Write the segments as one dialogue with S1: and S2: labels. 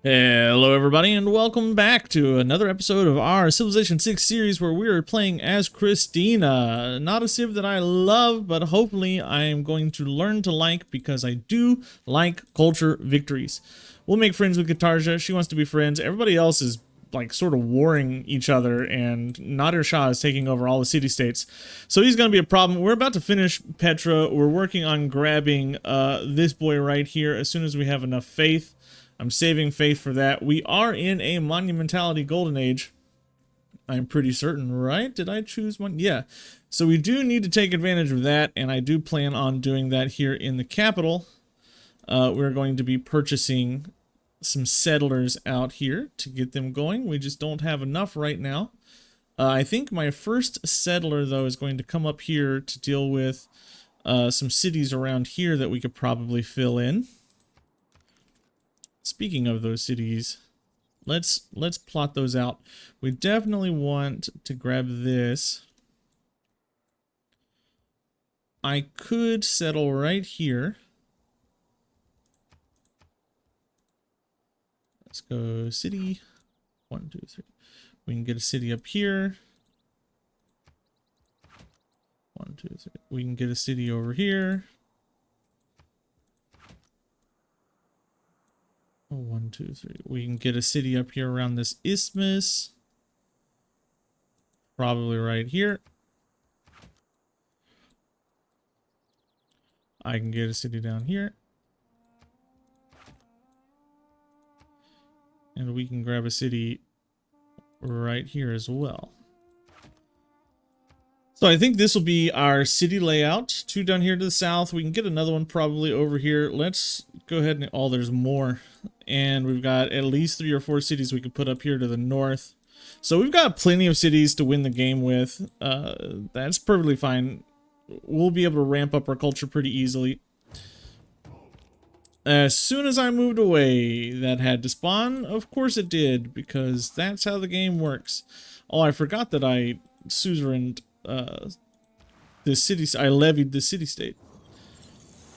S1: Hello everybody and welcome back to another episode of our Civilization 6 series where we are playing as Kristina. Not a civ that I love, but hopefully I am going to learn to like because I do like culture victories. We'll make friends with Katarja. She wants to be friends. Everybody else is like sort of warring each other, and Nadir Shah is taking over all the city-states. So he's going to be a problem. We're about to finish Petra. We're working on grabbing this boy right here as soon as we have enough faith. I'm saving faith for that. We are in a monumentality golden age. I'm pretty certain, right? Did I choose one? Yeah. So we do need to take advantage of that, and I do plan on doing that here in the capital. We're going to be purchasing some settlers out here to get them going. We just don't have enough right now. I think my first settler, though, is going to come up here to deal with some cities around here that we could probably fill in. Speaking of those cities, let's plot those out. We definitely want to grab this. I could settle right here. Let's go city. 1, 2, 3. We can get a city up here. 1, 2, 3. We can get a city over here. 1, 2, 3. We can get a city up here around this isthmus. Probably right here. I can get a city down here. And we can grab a city right here as well. So I think this will be our city layout. 2 down here to the south. We can get another one probably over here. Let's go ahead and... oh, there's more. And we've got at least 3 or 4 cities we could put up here to the north. So we've got plenty of cities to win the game with. That's perfectly fine. We'll be able to ramp up our culture pretty easily. As soon as I moved away, that had to spawn. Of course it did, because that's how the game works. Oh, I forgot that I suzerained this city. I levied the city-state.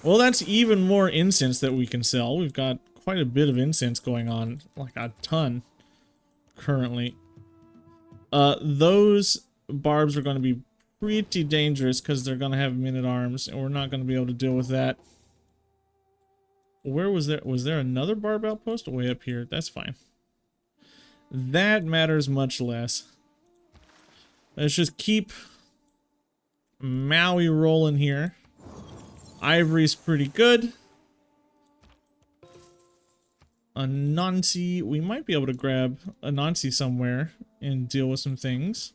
S1: Well, that's even more incense that we can sell. We've got quite a bit of incense going on, like a ton currently. Those barbs are going to be pretty dangerous because they're going to have men-at-arms, and we're not going to be able to deal with that. Where was there? Was there another barb outpost? Way up here. That's fine. That matters much less. Let's just keep Maui rolling here. Ivory's pretty good. Anansi. We might be able to grab Anansi somewhere and deal with some things.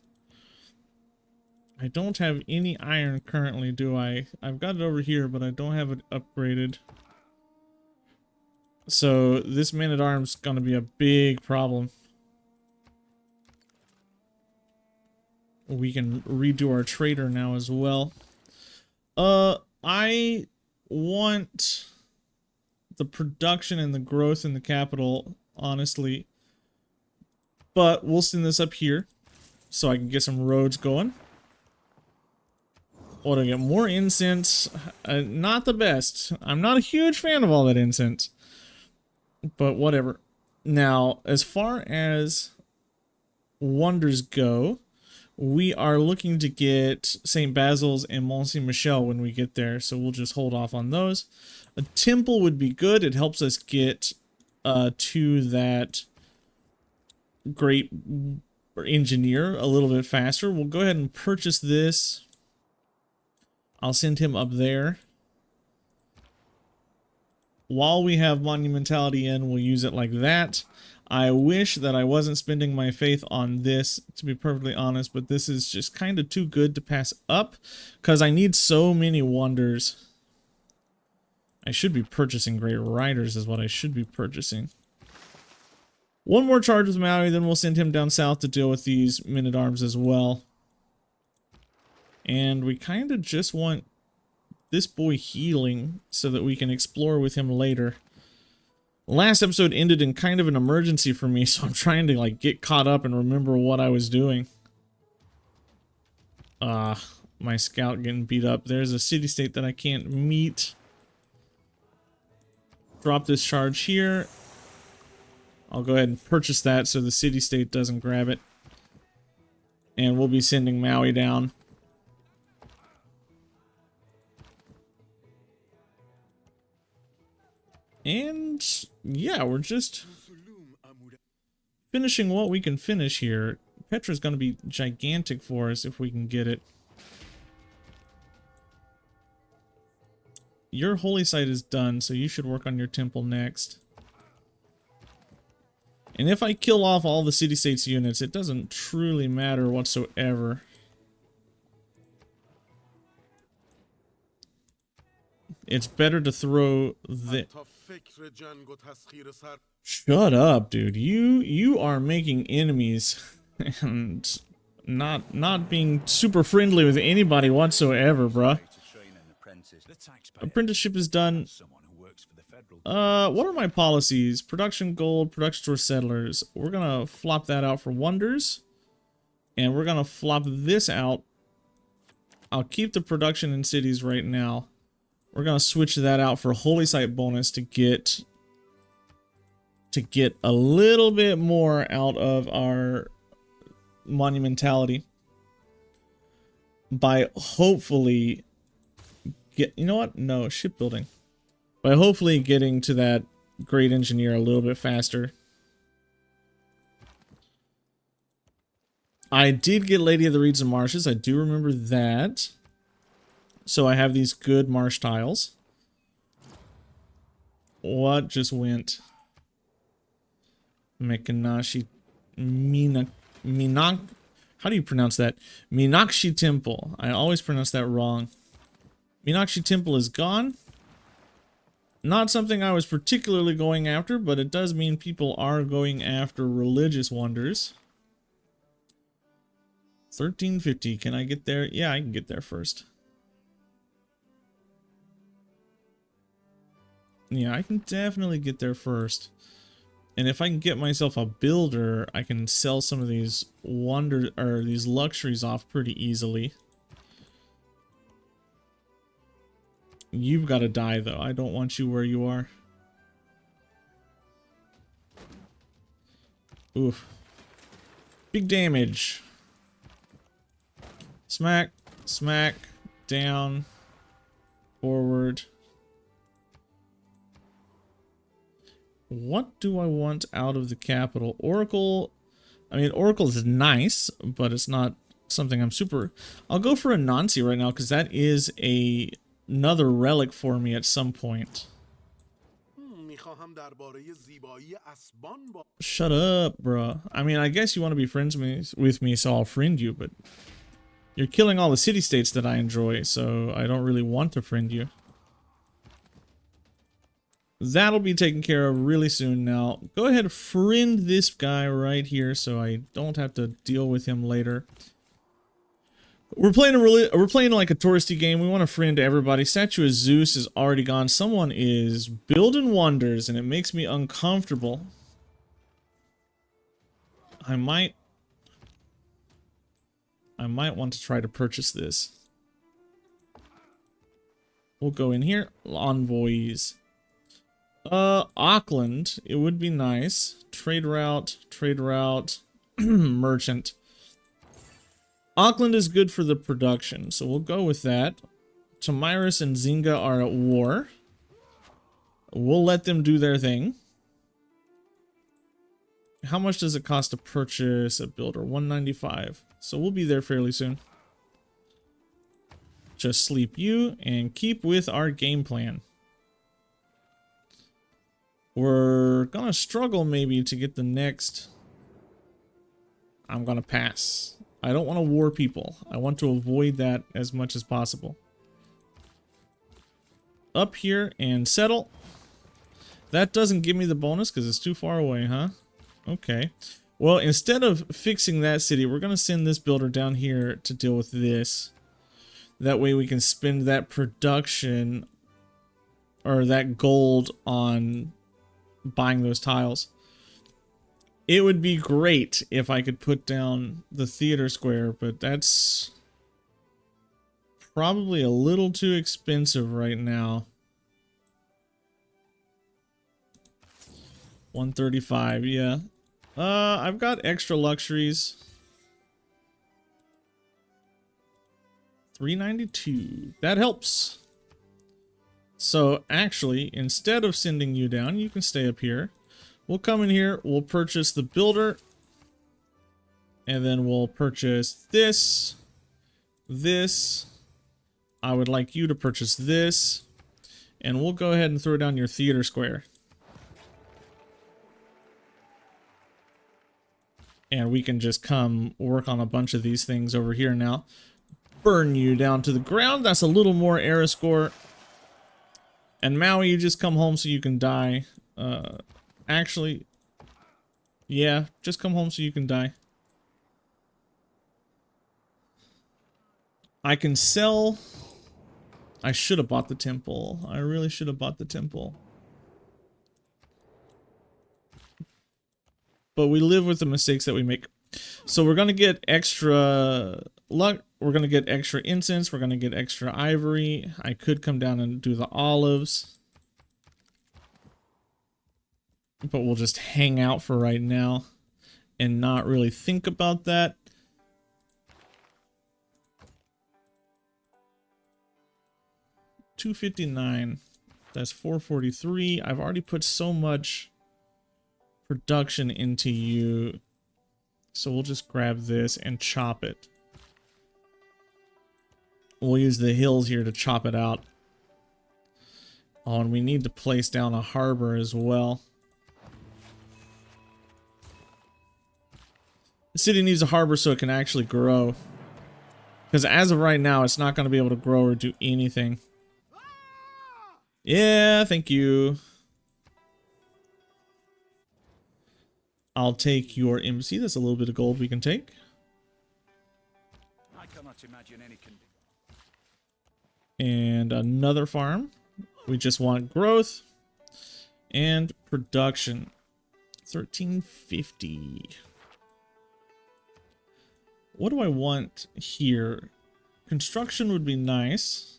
S1: I don't have any iron currently, do I? I've got it over here, but I don't have it upgraded. So this man-at-arms is going to be a big problem. We can redo our trader now as well. I want the production and the growth in the capital, honestly. But we'll send this up here so I can get some roads going. What do I get? More incense. Not the best. I'm not a huge fan of all that incense. But whatever. Now, as far as wonders go, we are looking to get St. Basil's and Mont Saint Michel when we get there, so we'll just hold off on those. A temple would be good. It helps us get to that great engineer a little bit faster. We'll go ahead and purchase this. I'll send him up there. While we have monumentality in, we'll use it like that. I wish that I wasn't spending my faith on this, to be perfectly honest, but this is just kind of too good to pass up, because I need so many wonders. I should be purchasing great riders is what I should be purchasing. One more charge with Maui, then we'll send him down south to deal with these men-at-arms as well. And we kind of just want this boy healing so that we can explore with him later. Last episode ended in kind of an emergency for me, so I'm trying to like get caught up and remember what I was doing. My scout getting beat up. There's a city-state that I can't meet. Drop this charge here. I'll go ahead and purchase that so the city-state doesn't grab it. And we'll be sending Maui down. And yeah, we're just finishing what we can finish here. Petra's going to be gigantic for us if we can get it. Your holy site is done, so you should work on your temple next. And if I kill off all the city-states units, it doesn't truly matter whatsoever. It's better to throw the... Shut up, dude. You are making enemies and not being super friendly with anybody whatsoever, bruh. Apprenticeship is done. What are my policies? Production gold, production store settlers. We're gonna flop that out for wonders. And we're gonna flop this out. I'll keep the production in cities right now. We're gonna switch that out for holy site bonus to get a little bit more out of our monumentality. By hopefully you know what? No, shipbuilding. By hopefully getting to that great engineer a little bit faster. I did get Lady of the Reeds and Marshes. I do remember that. So I have these good marsh tiles. What just went? Mekanashi Minak. How do you pronounce that? Meenakshi Temple. I always pronounce that wrong. Meenakshi Temple is gone. Not something I was particularly going after, but it does mean people are going after religious wonders. 1350. Can I get there? Yeah, I can get there first. Yeah, I can definitely get there first. And if I can get myself a builder, I can sell some of these these luxuries off pretty easily. You've got to die, though. I don't want you where you are. Oof. Big damage. Smack, smack, down, forward. What do I want out of the capital? Oracle. I mean, Oracle is nice, but it's not something I'm super... I'll go for a Nancy right now, because that is another relic for me at some point. Shut up, bruh. I mean, I guess you want to be friends with me, so I'll friend you, but you're killing all the city-states that I enjoy, so I don't really want to friend you. That'll be taken care of really soon now. Go ahead and friend this guy right here so I don't have to deal with him later. We're playing like a touristy game. We want to friend everybody. Statue of Zeus is already gone. Someone is building wonders and it makes me uncomfortable. I might want to try to purchase this. We'll go in here. Envoys. Auckland, it would be nice. Trade route, merchant. Auckland is good for the production, so we'll go with that. Tamiris and Zinga are at war. We'll let them do their thing. How much does it cost to purchase a builder? 195. So we'll be there fairly soon. Just sleep you and keep with our game plan. We're gonna struggle maybe to get the next... I'm gonna pass. I don't want to war people. I want to avoid that as much as possible. Up here and settle. That doesn't give me the bonus because it's too far away, huh? Okay. Well, instead of fixing that city, we're gonna send this builder down here to deal with this. That way we can spend that production or that gold on buying those tiles. It would be great if I could put down the theater square, but that's probably a little too expensive right now. 135, yeah. I've got extra luxuries. 392. That helps. So actually, instead of sending you down, you can stay up here. We'll come in here, we'll purchase the builder, and then we'll purchase this, this. I would like you to purchase this, and we'll go ahead and throw down your theater square. And we can just come work on a bunch of these things over here now. Burn you down to the ground. That's a little more era score. And Maui, you just come home so you can die. Actually, yeah, just come home so you can die. I can sell. I should have bought the temple. I really should have bought the temple. But we live with the mistakes that we make. So we're going to get extra luck. We're going to get extra incense. We're going to get extra ivory. I could come down and do the olives. But we'll just hang out for right now and not really think about that. $259. That's $443. I've already put so much production into you. So we'll just grab this and chop it. We'll use the hills here to chop it out. Oh, and we need to place down a harbor as well. The city needs a harbor so it can actually grow. Because as of right now, it's not going to be able to grow or do anything. Yeah, thank you. I'll take your embassy. That's a little bit of gold we can take.
S2: I cannot imagine any condition.
S1: And another farm. We just want growth and production. 1350. What do I want here? Construction would be nice.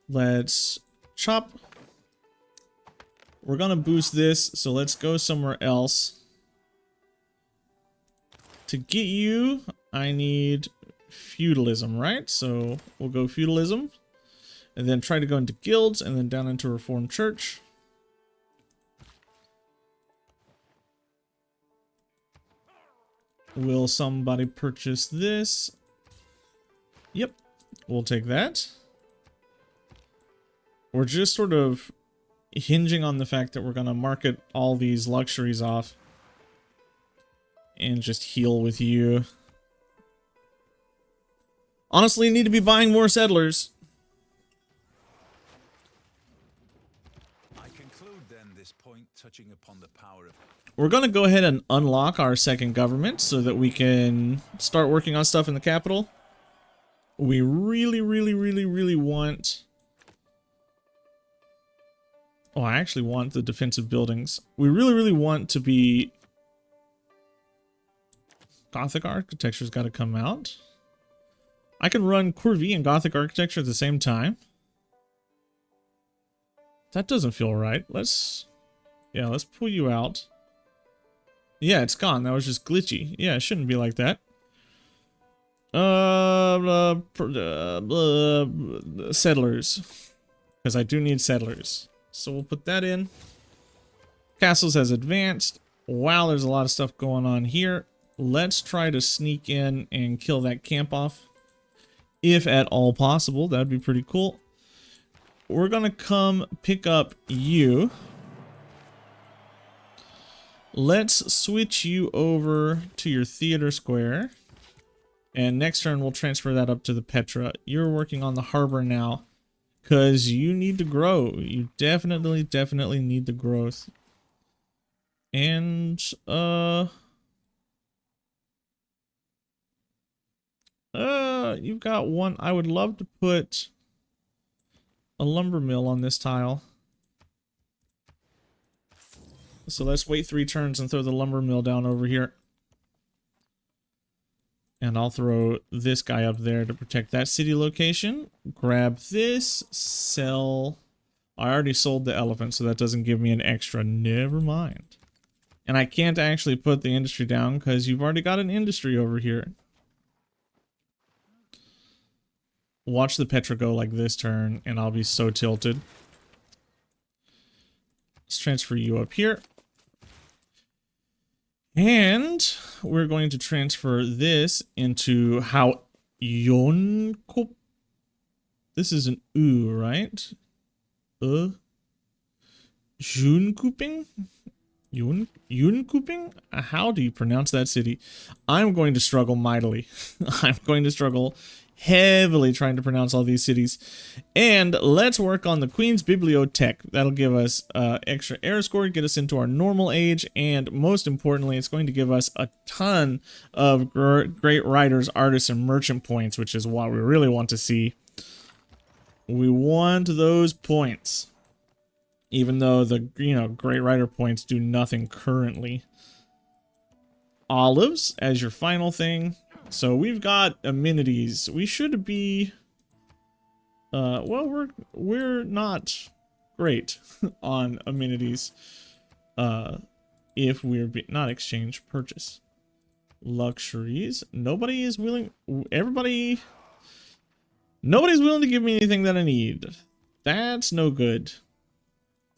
S1: Let's chop. We're gonna boost this, so let's go somewhere else. To get you, I need feudalism, right? So we'll go feudalism, and then try to go into guilds, and then down into Reformed Church. Will somebody purchase this? Yep, we'll take that. We're just sort of hinging on the fact that we're going to market all these luxuries off and just heal with you. Honestly, need to be buying more settlers.
S2: I conclude then this point touching upon the power of...
S1: We're going to go ahead and unlock our second government so that we can start working on stuff in the capital. We really want... Oh, I actually want the defensive buildings. We really want to be... Gothic architecture's got to come out. I can run Corvée and Gothic architecture at the same time. That doesn't feel right. Let's pull you out. Yeah, it's gone. That was just glitchy. Yeah, it shouldn't be like that. Settlers. Because I do need settlers. So we'll put that in. Castles has advanced. Wow, there's a lot of stuff going on here. Let's try to sneak in and kill that camp off. If at all possible, that'd be pretty cool. We're gonna come pick up you. Let's switch you over to your theater square. And next turn, we'll transfer that up to the Petra. You're working on the harbor now. Because you need to grow. You definitely need the growth. And, you've got one. I would love to put a lumber mill on this tile. So let's wait 3 turns and throw the lumber mill down over here. And I'll throw this guy up there to protect that city location. Grab this, sell I already sold the elephant, so that doesn't give me an extra. Never mind. And I can't actually put the industry down because you've already got an industry over here. Watch the Petra go like this turn, and I'll be so tilted. Let's transfer you up here. And we're going to transfer this into how Yonkop. This is an U, right? Junkuping? Yunkuping? How do you pronounce that city? I'm going to struggle mightily. I'm going to struggle heavily trying to pronounce all these cities. And let's work on the Queen's Bibliotech. That'll give us extra air score, get us into our normal age, and most importantly, it's going to give us a ton of great writers, artists, and merchant points, which is what we really want to see. We want those points. Even though the, great writer points do nothing currently. Olives as your final thing. So we've got amenities. We should be, well, we're not great on amenities. If we're not exchange, purchase. Luxuries. Nobody is willing. Nobody's willing to give me anything that I need. That's no good.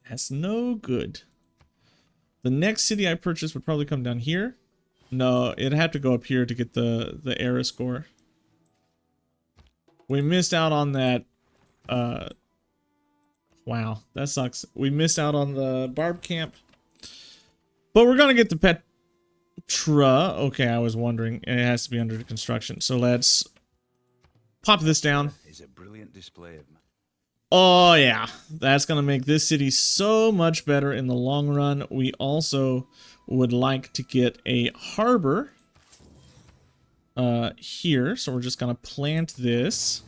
S1: That's no good. The next city I purchase would probably come down here. No, it'd have to go up here to get the era score. We missed out on that. Wow, that sucks. We missed out on the barb camp. But we're gonna get the Petra. Okay, I was wondering. It has to be under construction. So let's pop this down.
S2: Is a brilliant display of.
S1: Oh yeah, that's gonna make this city so much better in the long run. We also would like to get a harbor here, so we're just gonna plant this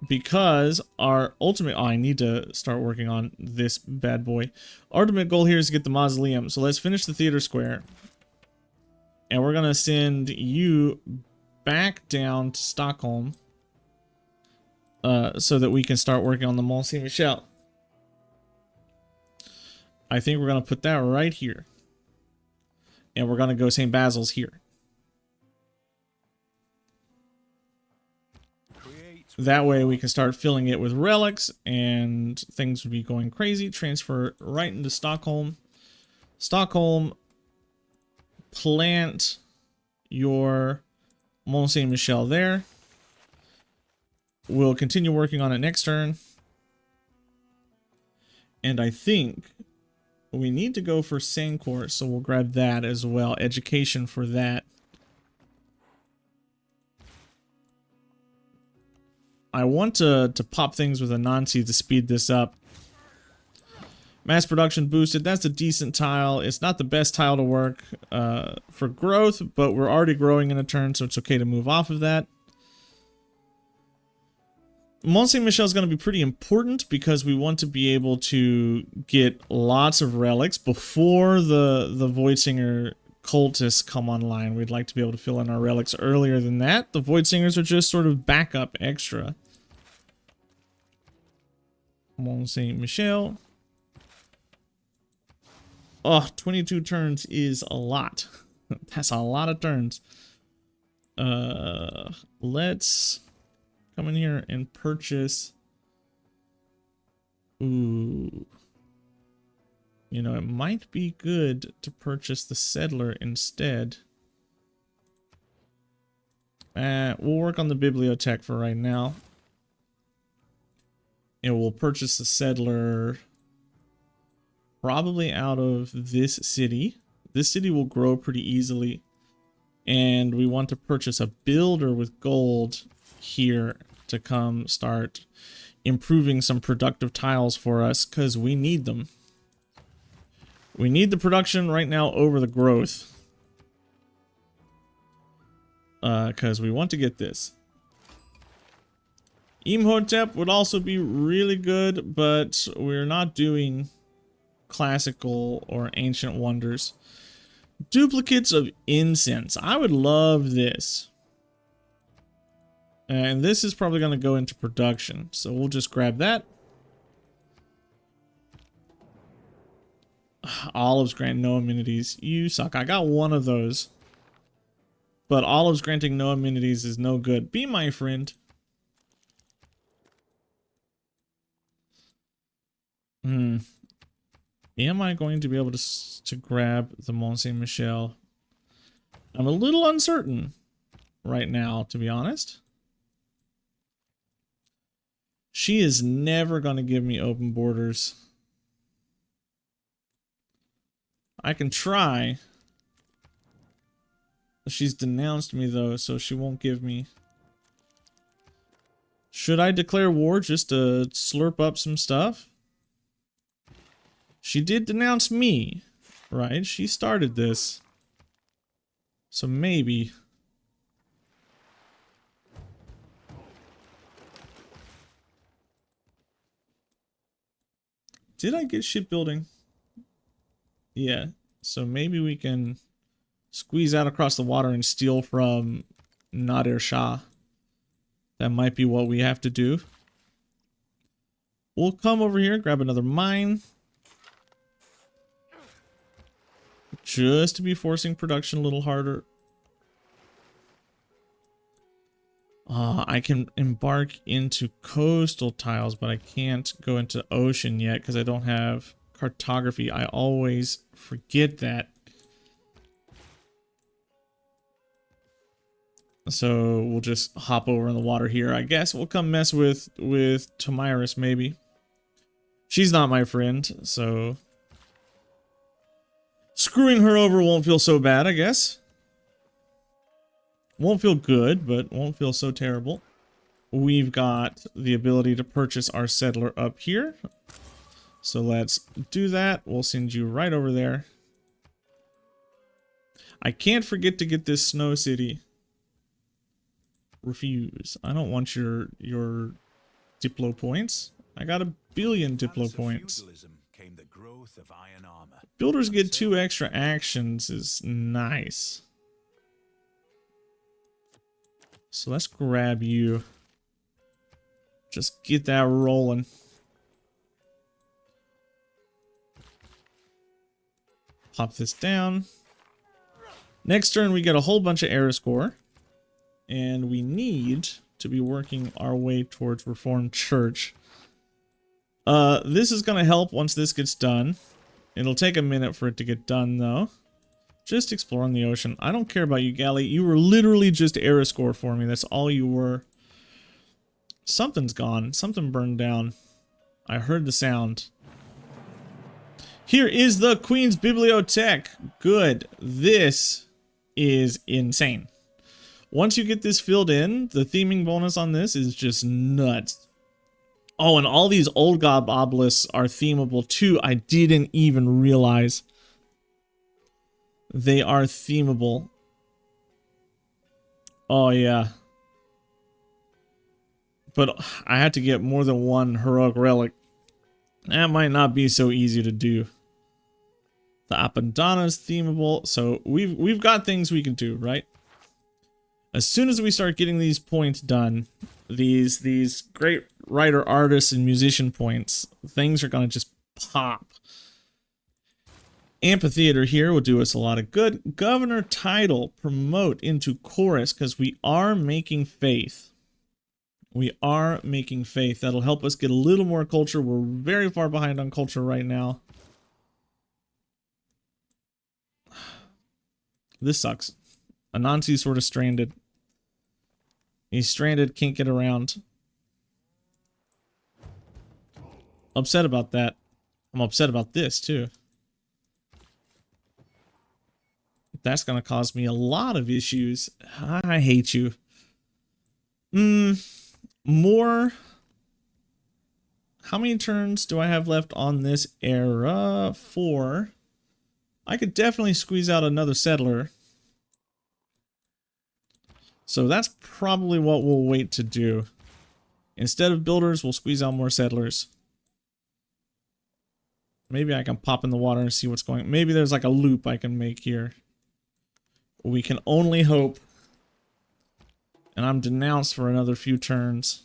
S1: because our ultimate, I need to start working on this bad boy. Our ultimate goal here is to get the mausoleum, so let's finish the theater square, and we're gonna send you back down to Stockholm. So that we can start working on the Mont Saint Michel. I think we're going to put that right here. And we're going to go St. Basil's here. That way we can start filling it with relics and things would be going crazy. Transfer right into Stockholm. Stockholm, plant your Mont Saint Michel there. We'll continue working on it next turn. And I think we need to go for Sancor, so we'll grab that as well. Education for that. I want to pop things with Anansi to speed this up. Mass production boosted. That's a decent tile. It's not the best tile to work for growth, but we're already growing in a turn, so it's okay to move off of that. Mont Saint Michel is going to be pretty important because we want to be able to get lots of relics before the Voidsinger cultists come online. We'd like to be able to fill in our relics earlier than that. The Voidsingers are just sort of backup extra. Mont Saint Michel. Oh, 22 turns is a lot. That's a lot of turns. Let's come in here and purchase. Ooh. You know, it might be good to purchase the settler instead. We'll work on the bibliotech for right now. And we'll purchase the settler probably out of this city. This city will grow pretty easily. And we want to purchase a builder with gold here to come start improving some productive tiles for us because we need them. We need the production right now over the growth. Because we want to get this. Imhotep would also be really good, but we're not doing classical or ancient wonders. Duplicates of incense. I would love this. And this is probably going to go into production. So we'll just grab that. Olives grant no amenities. You suck. I got one of those. But olives granting no amenities is no good. Be my friend. Am I going to be able to grab the Mont Saint Michel? I'm a little uncertain right now, to be honest. She is never going to give me open borders. I can try. She's denounced me though, so she won't give me. Should I declare war just to slurp up some stuff? She did denounce me, right? She started this. So maybe. Did I get shipbuilding? Yeah. So maybe we can squeeze out across the water and steal from Nadir Shah. That might be what we have to do. We'll come over here, grab another mine. Just to be forcing production a little harder. I can embark into coastal tiles, but I can't go into ocean yet because I don't have cartography. I always forget that. So we'll just hop over in the water here. I guess we'll come mess with Tomiris maybe. She's not my friend, so screwing her over won't feel so bad, I guess. Won't feel good, but won't feel so terrible. We've got the ability to purchase our settler up here. So let's do that. We'll send you right over there. I can't forget to get this snow city. Refuse. I don't want your Diplo points. I got 1 billion Diplo points. Builders get 2 extra actions is nice. So let's grab you. Just get that rolling. Pop this down. Next turn we get a whole bunch of era score. And we need to be working our way towards Reformed Church. This is going to help once this gets done. It'll take a minute for it to get done, though. Just exploring the ocean. I don't care about you, Galley. You were literally just era score for me. That's all you were. Something's gone. Something burned down. I heard the sound. Here is the Queen's Bibliothèque. Good. This is insane. Once you get this filled in, the theming bonus on this is just nuts. Oh, and all these old god obelisks are themable too. I didn't even realize they are themable. Oh, yeah. But I had to get more than one heroic relic. That might not be so easy to do. The Appendana is themable, so we've got things we can do, right? As soon as we start getting these points done, these great writer, artist, and musician points, things are gonna just pop. Amphitheater here will do us a lot of good. Governor title, promote into chorus, because we are making faith. We are making faith. That'll help us get a little more culture. We're very far behind on culture right now. This sucks. Anansi's sort of stranded. He's stranded, can't get around. Upset about that. I'm upset about this, too. That's going to cause me a lot of issues. I hate you. More. How many turns do I have left on this era? 4. I could definitely squeeze out another settler. So that's probably what we'll wait to do. Instead of builders, we'll squeeze out more settlers. Maybe I can pop in the water and see what's going on. Maybe there's like a loop I can make here. We can only hope. And I'm denounced for another few turns.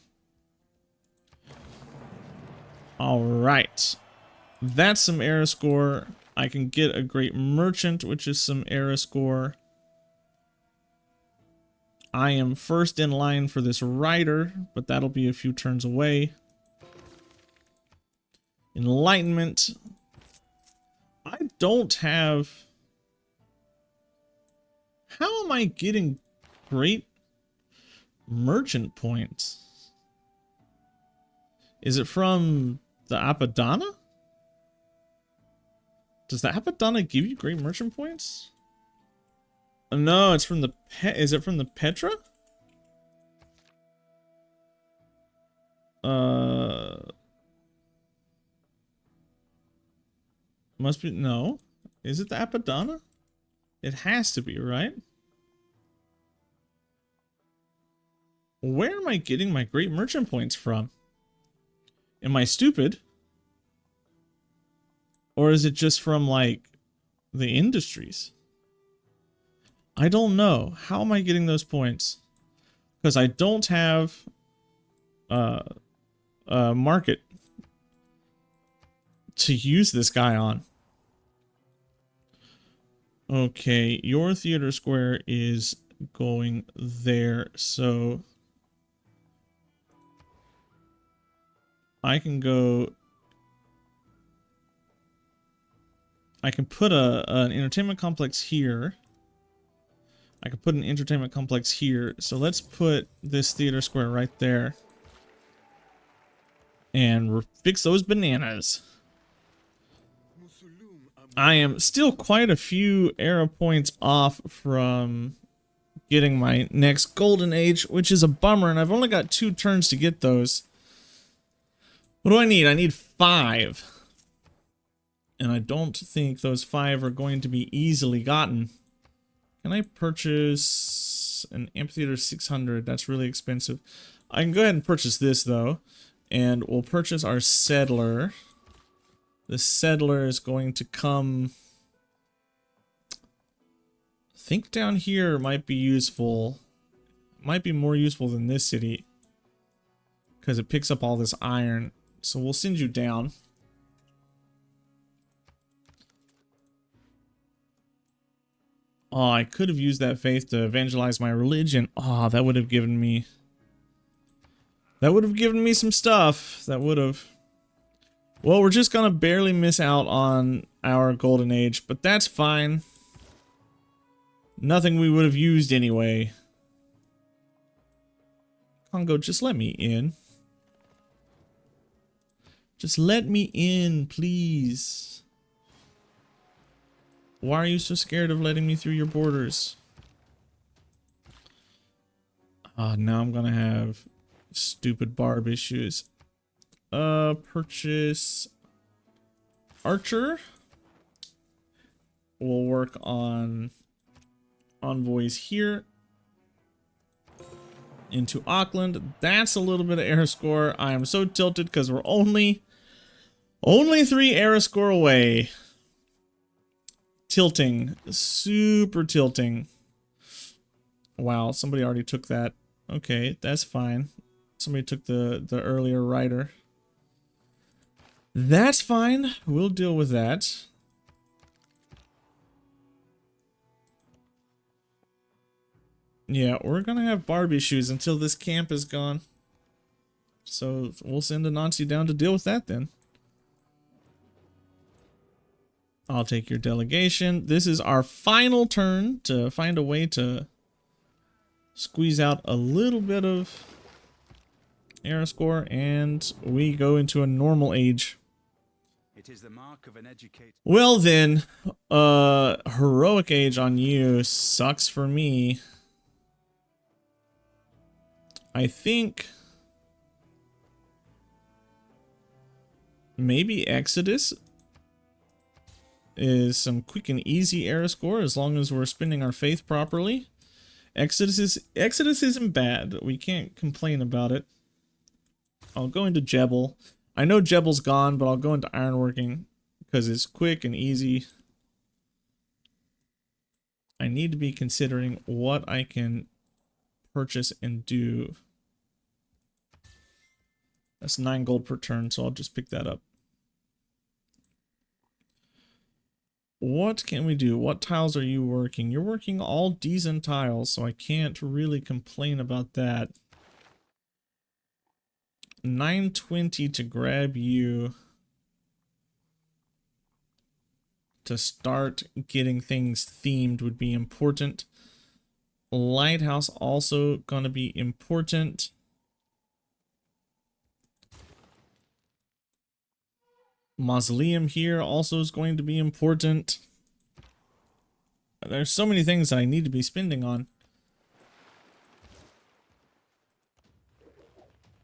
S1: Alright. That's some era score. I can get a great merchant, which is some era score. I am first in line for this rider, but that'll be a few turns away. Enlightenment. I don't have... How am I getting great merchant points? Is it from the Apadana? Does the Apadana give you great merchant points? No, it's from the is it from the Petra? Must be, no. Is it the Apadana? It has to be, right? Where am I getting my great merchant points from? Am I stupid? Or is it just from, like, the industries? I don't know. How am I getting those points? Because I don't have a market to use this guy on. Okay, your theater square is going there, so I can go... I can put an entertainment complex here. I can put an entertainment complex here. So let's put this theater square right there. And fix those bananas. I am still quite a few era points off from getting my next golden age, which is a bummer, and I've only got 2 turns to get those. What do I need? I need 5. And I don't think those 5 are going to be easily gotten. Can I purchase an amphitheater 600? That's really expensive. I can go ahead and purchase this, though. And we'll purchase our settler. The settler is going to come... I think down here might be useful. Might be more useful than this city. Because it picks up all this iron. So we'll send you down. Oh, I could have used that faith to evangelize my religion. Oh, that would have given me... That would have given me some stuff. That would have... Well, we're just gonna barely miss out on our golden age, but that's fine. Nothing we would have used anyway. Congo, just let me in. Just let me in, please. Why are you so scared of letting me through your borders? Now I'm gonna have stupid barb issues. Purchase Archer. We'll work on envoys here. Into Auckland. That's a little bit of era score. I am so tilted because we're only 3 era score away. Tilting. Super tilting. Wow, somebody already took that. Okay, that's fine. Somebody took the earlier rider. That's fine. We'll deal with that. Yeah, we're gonna have barb issues until this camp is gone. So we'll send Anansi down to deal with that then. I'll take your delegation. This is our final turn to find a way to squeeze out a little bit of era score, and we go into a normal age.
S2: It is the mark of an educated...
S1: Well then, heroic age on you sucks for me. I think maybe Exodus is some quick and easy era score as long as we're spending our faith properly. Exodus isn't bad. We can't complain about it. I'll go into Jebel. I know Jebel's gone, but I'll go into ironworking because it's quick and easy. I need to be considering what I can purchase and do. That's 9 gold per turn, so I'll just pick that up. What can we do? What tiles are you working? You're working all decent tiles, so I can't really complain about that. 920 to grab you to start getting things themed would be important. Lighthouse also gonna be important. Mausoleum here also is going to be important. There's so many things that I need to be spending on.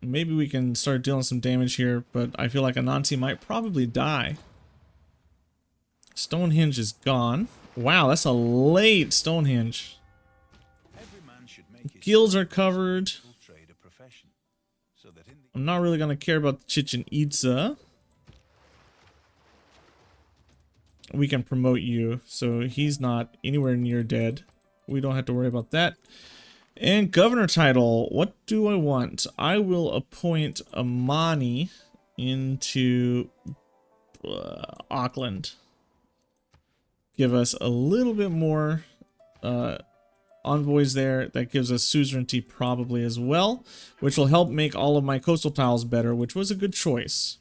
S1: Maybe we can start dealing some damage here, but I feel like Anansi might probably die. Stonehenge is gone. Wow, that's a late Stonehenge.
S2: Every man should make his
S1: Guilds are covered.
S2: trade a profession, so that in the
S1: I'm not really going to care about the Chichen Itza. We can promote you, so he's not anywhere near dead. We don't have to worry about that. And governor title, what do I want? I will appoint Amani into Auckland. Give us a little bit more envoys there. That gives us suzerainty probably as well, which will help make all of my coastal tiles better, which was a good choice.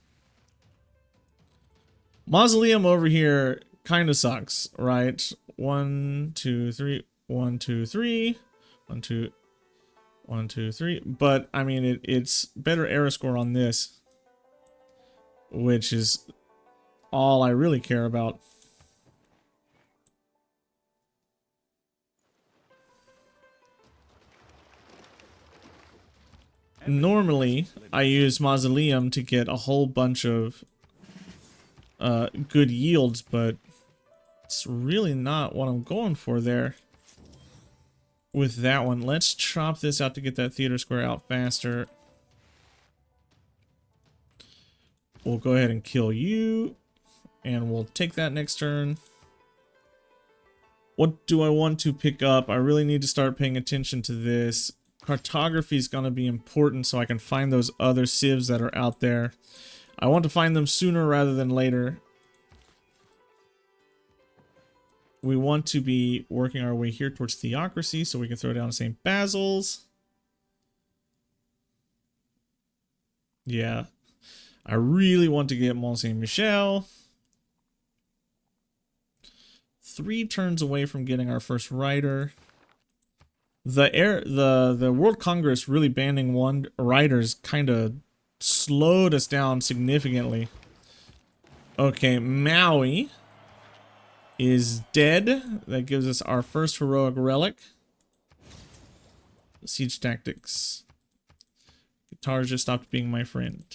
S1: Mausoleum over here kind of sucks, right? 1, 2, 3, 1, 2, 3, 1, 2, 1, 2, 3. But I mean, it's better era score on this, which is all I really care about. Normally, I use Mausoleum to get a whole bunch of good yields, but it's really not what I'm going for there with that one. Let's chop this out to get that theater square out faster. We'll go ahead and kill you, and we'll take that next turn. What do I want to pick up? I really need to start paying attention to this. Cartography is going to be important so I can find those other civs that are out there. I want to find them sooner rather than later. We want to be working our way here towards theocracy so we can throw down St. Basil's. Yeah. I really want to get Mont Saint Michel. 3 turns away from getting our first rider. The World Congress really banning one riders kind of slowed us down significantly. Okay, Maui is dead. That gives us our first heroic relic. Siege tactics. Guitars just stopped being my friend.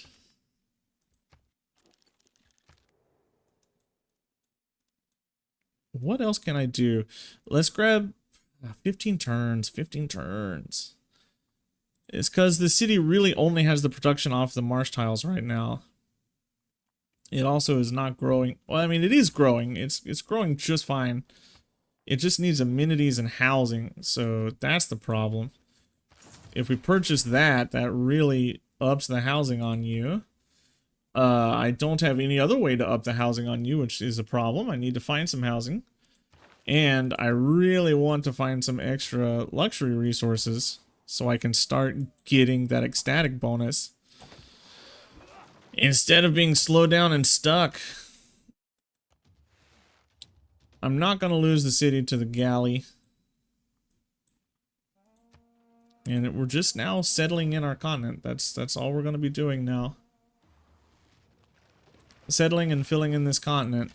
S1: What else can I do? Let's grab 15 turns. 15 turns. It's because the city really only has the production off the marsh tiles right now. It also is not growing. Well, I mean, it is growing. It's growing just fine. It just needs amenities and housing. So that's the problem. If we purchase that, that really ups the housing on you. I don't have any other way to up the housing on you, which is a problem. I need to find some housing. And I really want to find some extra luxury resources so I can start getting that ecstatic bonus. Instead of being slowed down and stuck. I'm not going to lose the city to the galley. And we're just now settling in our continent. That's all we're going to be doing now. Settling and filling in this continent.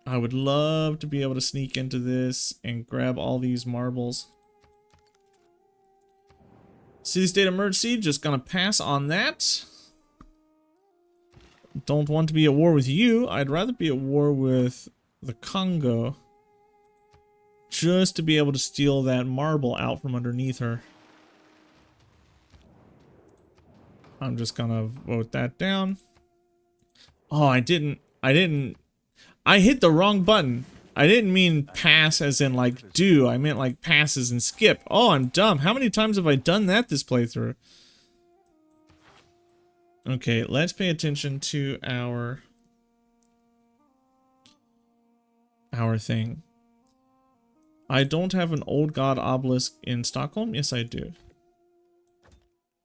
S1: I would love to be able to sneak into this and grab all these marbles. City-state emergency, just gonna pass on that. Don't want to be at war with you. I'd rather be at war with the Congo. Just to be able to steal that marble out from underneath her. I'm just gonna vote that down. Oh, I hit the wrong button. I didn't mean pass as in like do. I meant like passes and skip. Oh, I'm dumb. How many times have I done that this playthrough? Okay, let's pay attention to our thing. I don't have an old god obelisk in Stockholm. Yes, I do.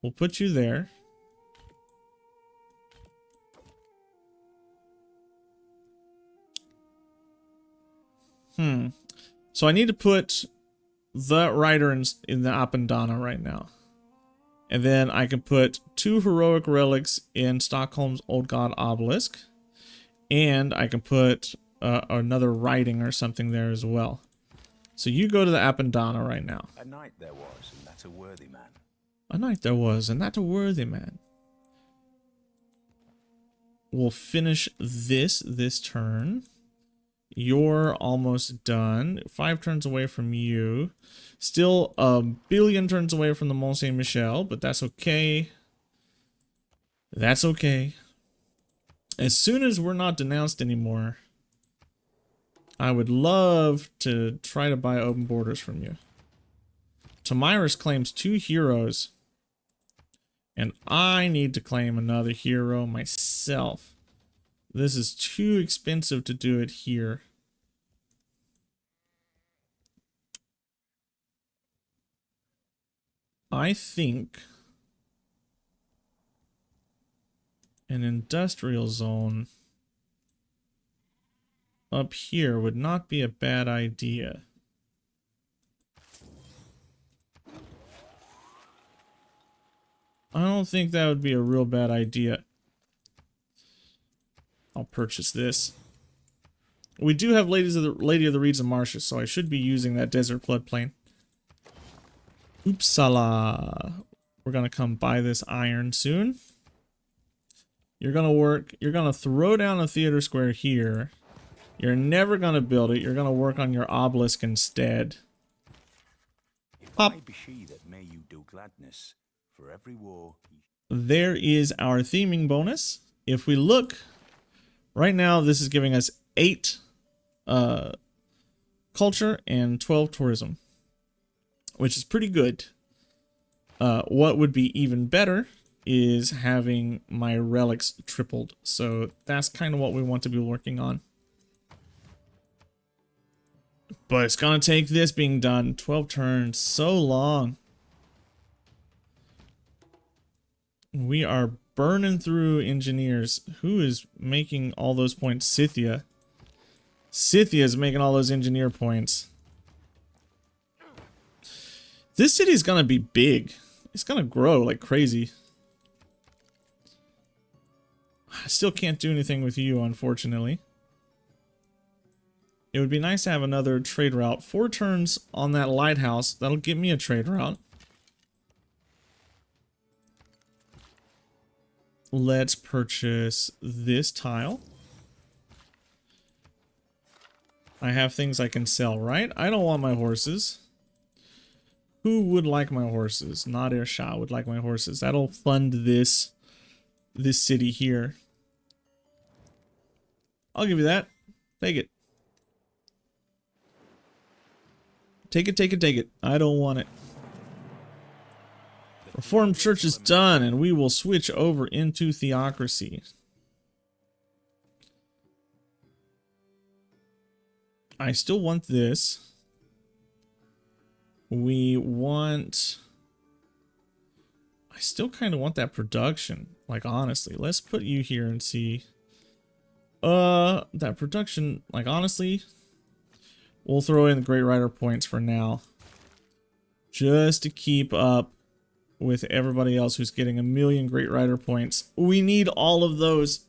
S1: We'll put you there. So I need to put the writer in the Appendana right now. And then I can put 2 heroic relics in Stockholm's old god obelisk. And I can put another writing or something there as well. So you go to the Appendana right now.
S2: A knight there was, and that a worthy man.
S1: A knight there was, and that a worthy man. We'll finish this turn. You're almost done. 5 turns away from you. Still a billion turns away from the Mont Saint Michel, but that's okay. That's okay. As soon as we're not denounced anymore, I would love to try to buy open borders from you. Tamiris claims 2 heroes, and I need to claim another hero myself. This is too expensive to do it here. I think an industrial zone up here would not be a bad idea. I don't think that would be a real bad idea. I'll purchase this. We do have Lady of the Reeds and Marshes, so I should be using that desert floodplain. Oopsala. We're gonna come buy this iron soon. You're gonna throw down a theater square here. You're never gonna build it. You're gonna work on your obelisk instead. Pop.
S2: It may be she that may you do gladness for every war.
S1: There is our theming bonus. If we look, right now this is giving us 8 culture and 12 tourism, which is pretty good. What would be even better is having my relics tripled. So that's kind of what we want to be working on. But it's gonna take this being done. 12 turns, so long. We are burning through engineers. Who is making all those points? Scythia. Scythia is making all those engineer points. This city is gonna be big. It's gonna grow like crazy. I still can't do anything with you, unfortunately. It would be nice to have another trade route. 4 turns on that lighthouse. That'll get me a trade route. Let's purchase this tile. I have things I can sell, right? I don't want my horses. Who would like my horses? Nadir Shah would like my horses. That'll fund this city here. I'll give you that. Take it. Take it, take it, take it. I don't want it. Reformed Church is done, and we will switch over into theocracy. I still want this. We want... I still kind of want that production. Like, honestly. Let's put you here and see. That production, like, honestly... We'll throw in the Great Rider points for now. Just to keep up with everybody else who's getting 1,000,000 Great Rider points. We need all of those.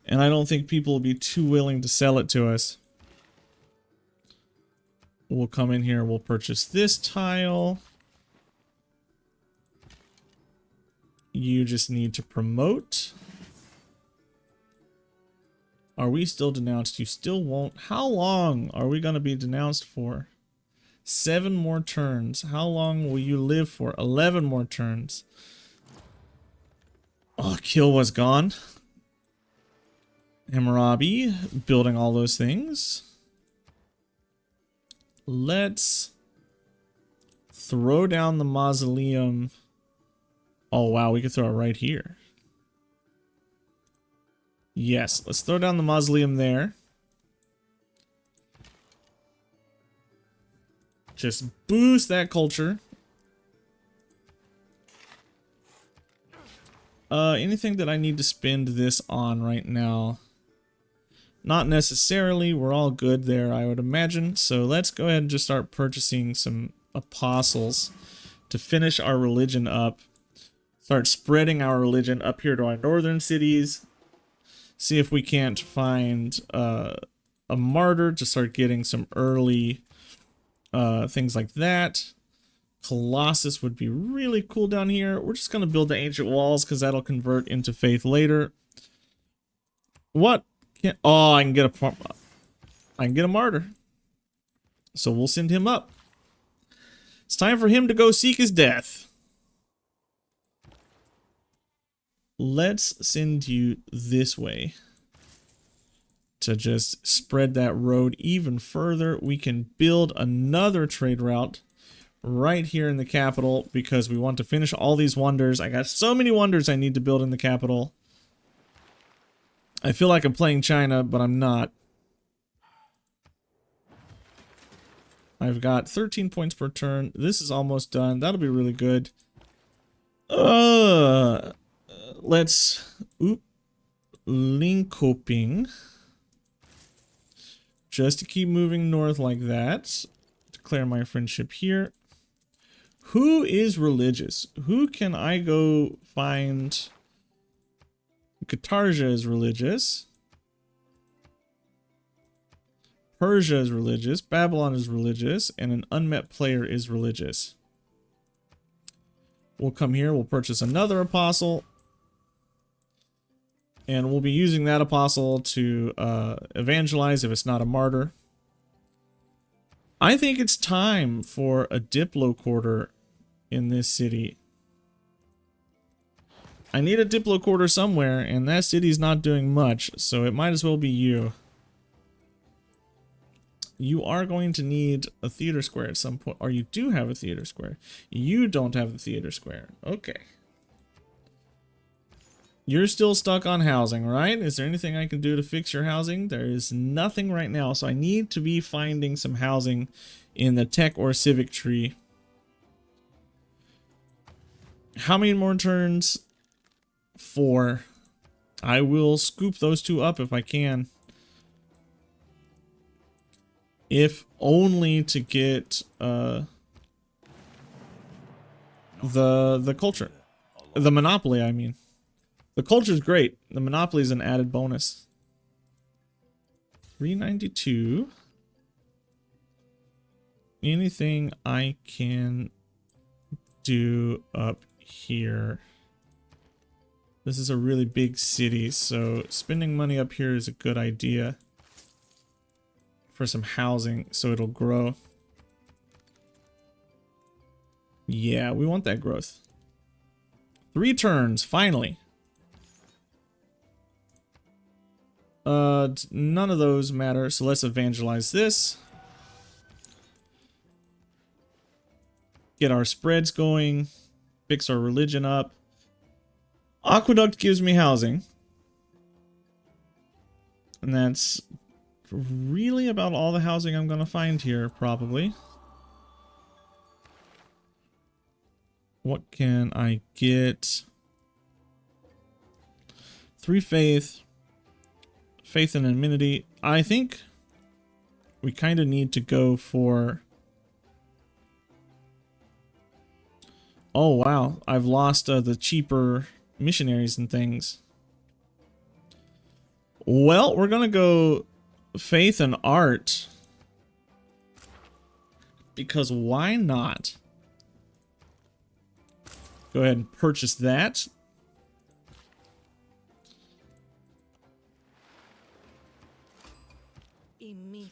S1: And I don't think people will be too willing to sell it to us. We'll come in here, we'll purchase this tile. You just need to promote. Are we still denounced? You still won't. How long are we going to be denounced for? 7 more turns. How long will you live for? 11 more turns. Oh, Kill was gone. Hammurabi, building all those things. Let's throw down the mausoleum. Oh, wow, we could throw it right here. Yes, let's throw down the mausoleum there. Just boost that culture. Anything that I need to spend this on right now? Not necessarily. We're all good there, I would imagine. So let's go ahead and just start purchasing some apostles to finish our religion up. Start spreading our religion up here to our northern cities. See if we can't find a martyr to start getting some early things like that. Colossus would be really cool down here. We're just going to build the ancient walls because that'll convert into faith later. What? Oh, I can get a martyr. So we'll send him up. It's time for him to go seek his death. Let's send you this way to just spread that road even further. We can build another trade route right here in the capital because we want to finish all these wonders. I got so many wonders I need to build in the capital. I feel like I'm playing China, but I'm not. I've got 13 points per turn. This is almost done. That'll be really good. Let's link hoping just to keep moving north like that. Declare my friendship here. Who is religious? Who can I go find? Katarja is religious. Persia is religious. Babylon is religious. And an unmet player is religious. We'll come here. We'll purchase another apostle. And we'll be using that apostle to evangelize if it's not a martyr. I think it's time for a Diplo quarter in this city. I need a Diplo quarter somewhere, and that city's not doing much, so it might as well be you. You are going to need a theater square at some point, or you do have a theater square. You don't have the theater square. Okay. You're still stuck on housing, right? Is there anything I can do to fix your housing? There is nothing right now, so I need to be finding some housing in the tech or civic tree. How many more turns? 4. I will scoop those 2 up if I can. If only to get the culture. The monopoly, I mean. The culture's great. The monopoly is an added bonus. 392. Anything I can do up here? This is a really big city, so spending money up here is a good idea for some housing so it'll grow. Yeah, we want that growth. 3 turns, finally. None of those matter, so let's evangelize this. Get our spreads going. Fix our religion up. Aqueduct gives me housing. And that's really about all the housing I'm going to find here, probably. What can I get? 3 faith. Faith and amenity. I think we kind of need to go for... Oh, wow. I've lost the cheaper missionaries and things. Well, we're going to go faith and art. Because why not? Go ahead and purchase that.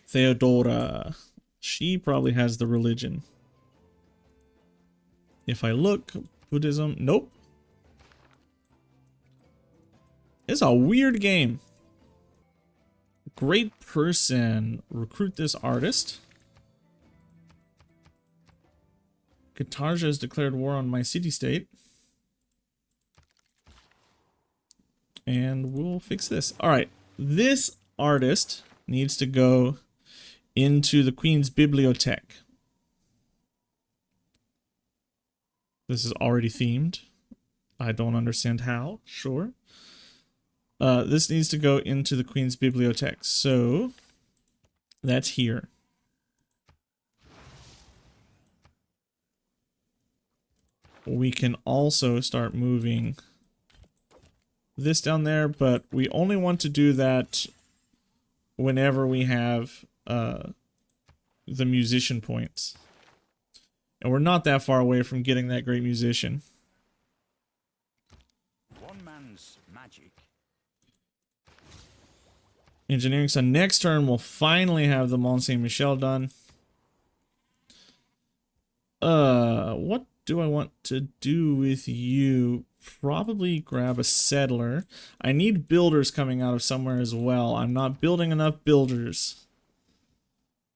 S1: Theodora. She probably has the religion. If I look, Buddhism, nope. It's a weird game. Great person. Recruit this artist. Katarja has declared war on my city-state. And we'll fix this. All right, this artist needs to go into the Queen's Bibliothèque. This is already themed. I don't understand how. Sure. This needs to go into the Queen's Bibliothèque. So that's here. We can also start moving this down there, but we only want to do that whenever we have the musician points. And we're not that far away from getting that great musician.
S2: One man's magic.
S1: Engineering. So next turn we'll finally have the Mont Saint Michel done. What do I want to do with you? Probably grab a settler. I need builders coming out of somewhere as well. I'm not building enough builders.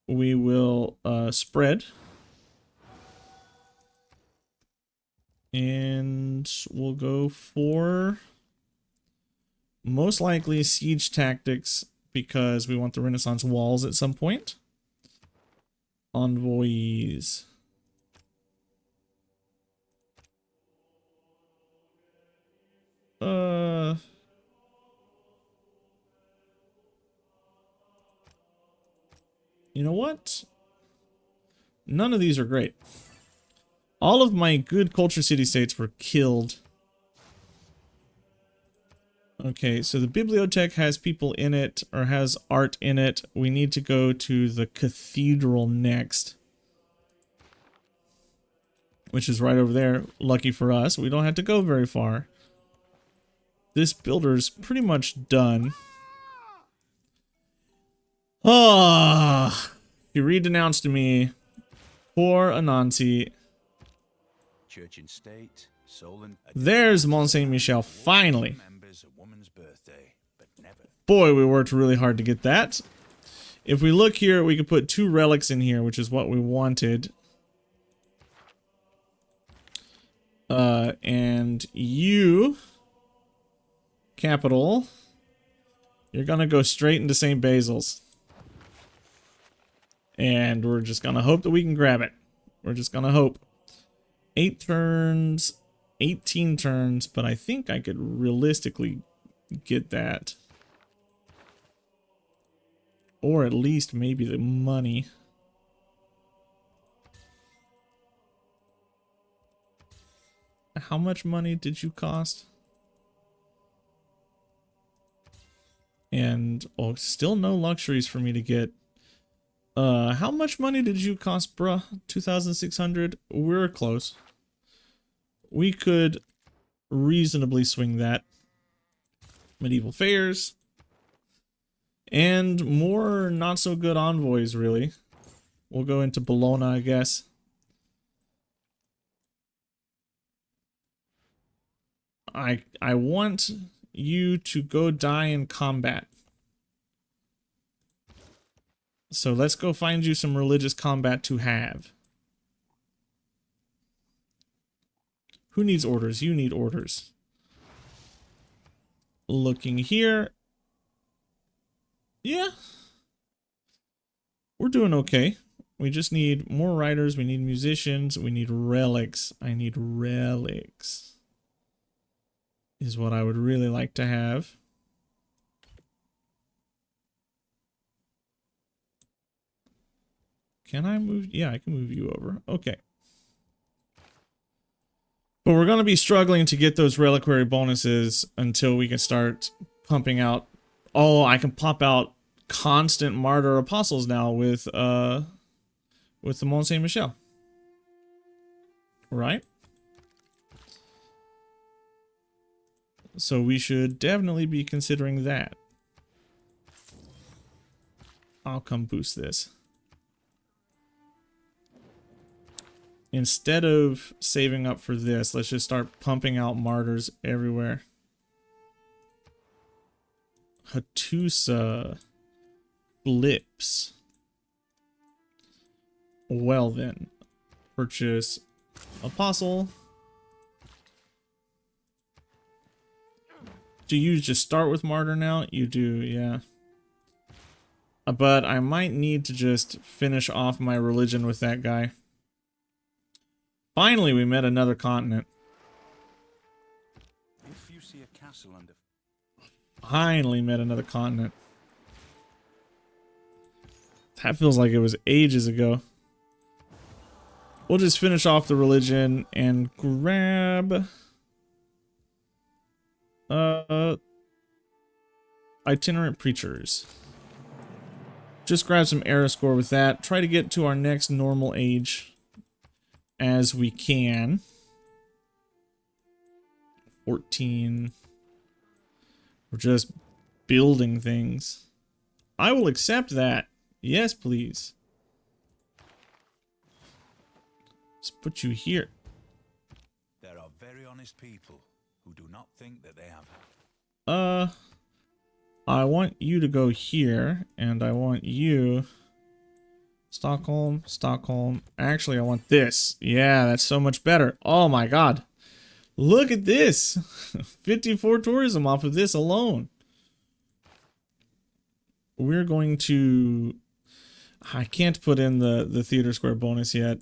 S1: We will spread. And we'll go for most likely siege tactics because we want the Renaissance walls at some point. Envoys. You know what? None of these are great. All of my good culture city-states were killed. Okay, so the bibliothèque has people in it, or has art in it. We need to go to the cathedral next. Which is right over there. Lucky for us, we don't have to go very far. This builder's pretty much done. Ah, he re-denounced me. Poor Anansi.
S2: Church and state, soul and
S1: There's Mont Saint Michel, finally.
S2: remembers a woman's birthday, but never.
S1: Boy, we worked really hard to get that. If we look here, we could put 2 relics in here, which is what we wanted. And you, capital, you're gonna go straight into St. Basil's. And we're just gonna hope that we can grab it. We're just gonna hope. 8 turns, 18 turns, but I think I could realistically get that. Or at least maybe the money. How much money did you cost? And, oh, still no luxuries for me to get. How much money did you cost, bruh? 2,600? We're close. We could reasonably swing that. Medieval fairs. And more not so good envoys, really. We'll go into Bologna, I guess. I want you to go die in combat. So let's go find you some religious combat to have. Who needs orders? You need orders. Looking here. Yeah. We're doing okay. We just need more writers. We need musicians. We need relics. I need relics. Is what I would really like to have. Can I move? Yeah, I can move you over. Okay. But we're going to be struggling to get those reliquary bonuses until we can start pumping out. Oh, I can pop out constant martyr apostles now with the Mont Saint Michel. Right? So we should definitely be considering that. I'll come boost this. Instead of saving up for this, let's just start pumping out martyrs everywhere. Hattusa flips. Well then, purchase apostle. Do you just start with martyr now? You do, yeah. But I might need to just finish off my religion with that guy. Finally, we met another continent.
S2: If you see a castle under...
S1: Finally met another continent. That feels like it was ages ago. We'll just finish off the religion and grab... itinerant preachers. Just grab some era score with that. Try to get to our next normal age as we can. 14. We're just building things. I will accept that. Yes, please. Let's put you here.
S2: There are very honest people who do not think that they have...
S1: I want you to go here, and I want you... Stockholm, Stockholm. Actually, I want this. Yeah, that's so much better. Oh my god. Look at this. 54 tourism off of this alone. We're going to... I can't put in the theater square bonus yet,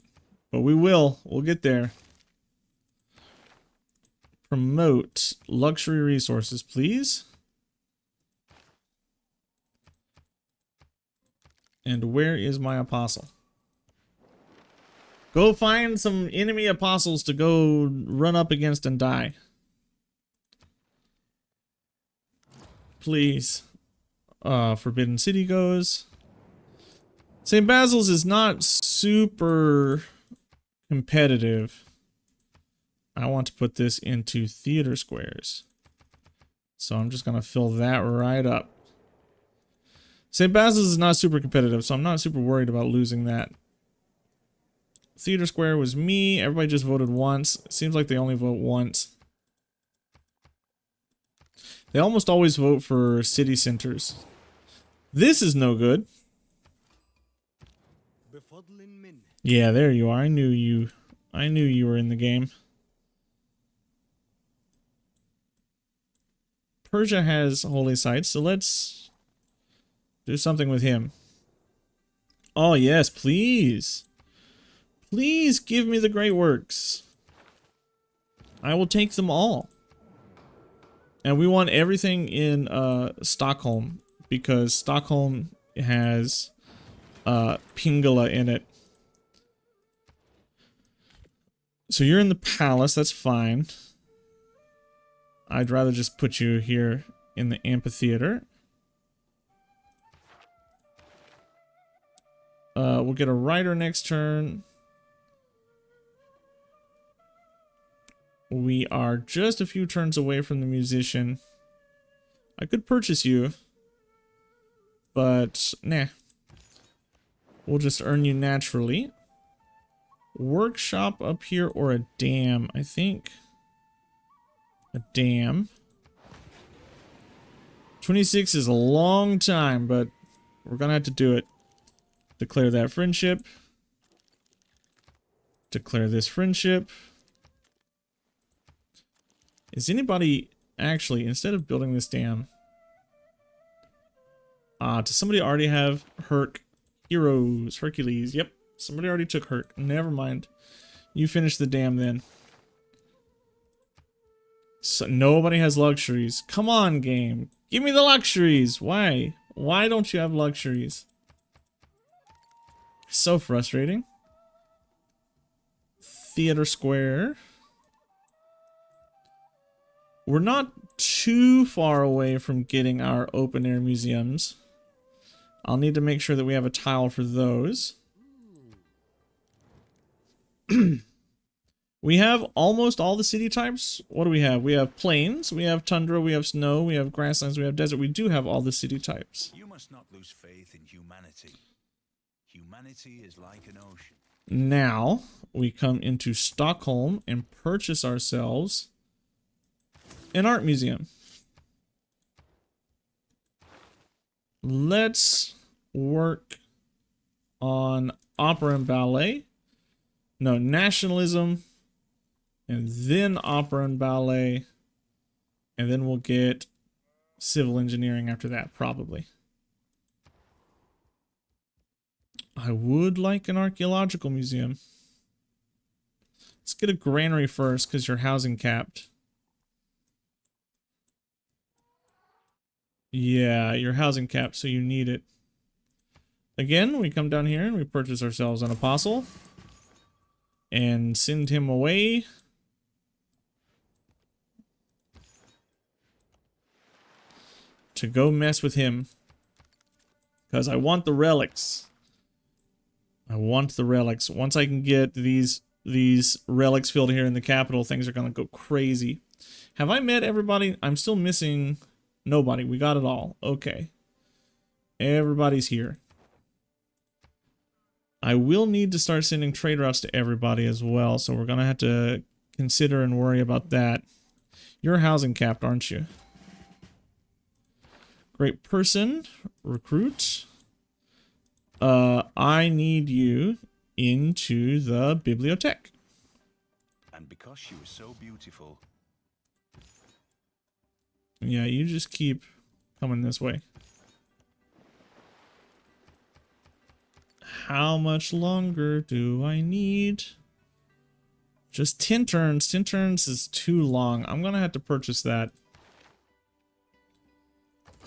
S1: but we will. We'll get there. Promote luxury resources, please. And where is my apostle? Go find some enemy apostles to go run up against and die. Please. Forbidden City goes. St. Basil's is not super competitive. I want to put this into theater squares. So I'm just going to fill that right up. St. Basil's is not super competitive, so I'm not super worried about losing that. Theater square was me. Everybody just voted once. It seems like they only vote once. They almost always vote for city centers. This is no good. Yeah, there you are. I knew you were in the game. Persia has holy sites, so let's do something with him. Oh yes, please. Please give me the great works. I will take them all. And we want everything in Stockholm, because Stockholm has Pingala in it. So you're in the palace, that's fine. I'd rather just put you here in the amphitheater. We'll get a writer next turn. We are just a few turns away from the musician. I could purchase you, but nah. We'll just earn you naturally. Workshop up here or a dam, I think. A dam. 26 is a long time, but we're gonna have to do it. Declare that friendship. Declare this friendship. Is anybody actually, instead of building this dam, does somebody already have Heroes, Hercules? Yep, somebody already took Herc. Never mind. You finish the dam then. So nobody has luxuries. Come on, game. Give me the luxuries. Why? Why don't you have luxuries? So frustrating. Theater Square. We're not too far away from getting our open air museums. I'll need to make sure that we have a tile for those. We have almost all the city types. What do we have? We have plains, we have tundra, we have snow, we have grasslands, we have desert. We do have all the city types.
S2: You must not lose faith in humanity. Humanity is like an ocean.
S1: Now, we come into Stockholm and purchase ourselves an art museum. Let's work on opera and ballet. No, nationalism. And then opera and ballet. And then we'll get civil engineering after that, probably. I would like an archaeological museum. Let's get a granary first, because you're housing capped. Yeah, you're housing capped, so you need it. Again, we come down here and we purchase ourselves an apostle. And send him away. To go mess with him. Because I want the relics. I want the relics. Once I can get these relics filled here in the capital, things are going to go crazy. Have I met everybody? I'm still missing nobody. We got it all. Okay. Everybody's here. I will need to start sending trade routes to everybody as well, so we're going to have to consider and worry about that. You're housing capped, aren't you? Great person. Recruit. I need you into the bibliothèque.
S2: And because she was so beautiful.
S1: Yeah, you just keep coming this way. How much longer do I need? Just 10 turns. 10 turns is too long. I'm going to have to purchase that.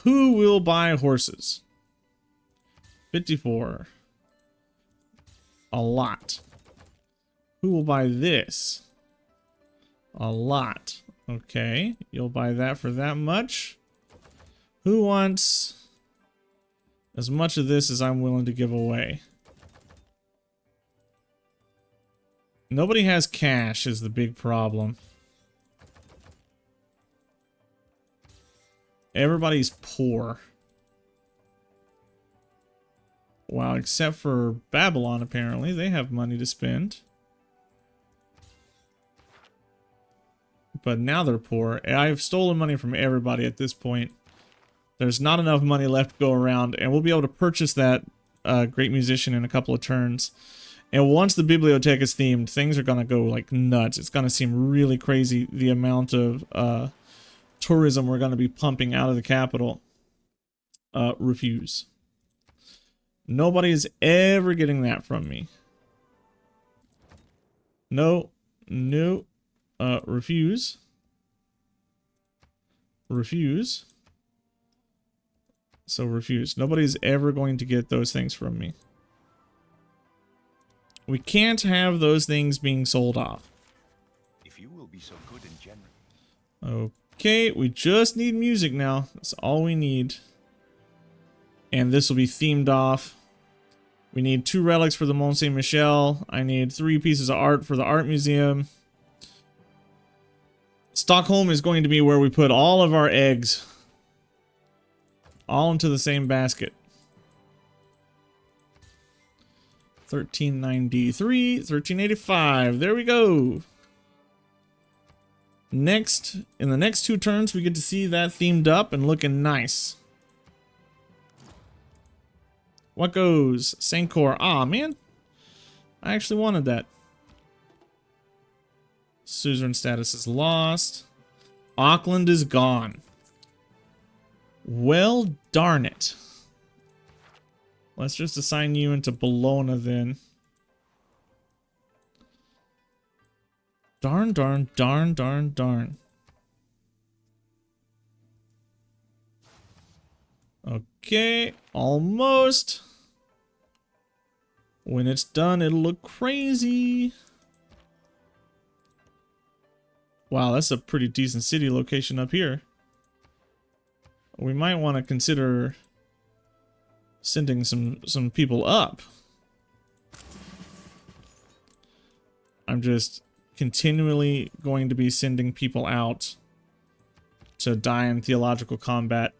S1: Who will buy horses? 54. A lot. Who will buy this? A lot. Okay, you'll buy that for that much. Who wants as much of this as I'm willing to give away? Nobody has cash is the big problem. Everybody's poor. Wow, except for Babylon, apparently. They have money to spend. But now they're poor. I've stolen money from everybody at this point. There's not enough money left to go around, and we'll be able to purchase that great musician in a couple of turns. And once the bibliothèque is themed, things are going to go like nuts. It's going to seem really crazy the amount of tourism we're going to be pumping out of the capital. Refuse. Nobody's ever getting that from me. No. No. Refuse. Refuse. So refuse. Nobody's ever going to get those things from me. We can't have those things being sold off.
S2: If you will be so good and generous.
S1: Okay, we just need music now. That's all we need. And this will be themed off. We need 2 relics for the Mont Saint Michel. I need 3 pieces of art for the art museum. Stockholm is going to be where we put all of our eggs. All into the same basket. 1393, 1385. There we go. Next, in the next 2 turns, we get to see that themed up and looking nice. What goes? Sankor. Ah, man. I actually wanted that. Suzerain status is lost. Auckland is gone. Well, darn it. Let's just assign you into Bologna then. Darn, darn, darn, darn, darn. Okay, almost. When it's done, it'll look crazy. Wow, that's a pretty decent city location up here. We might want to consider sending some people up. I'm just continually going to be sending people out to die in theological combat.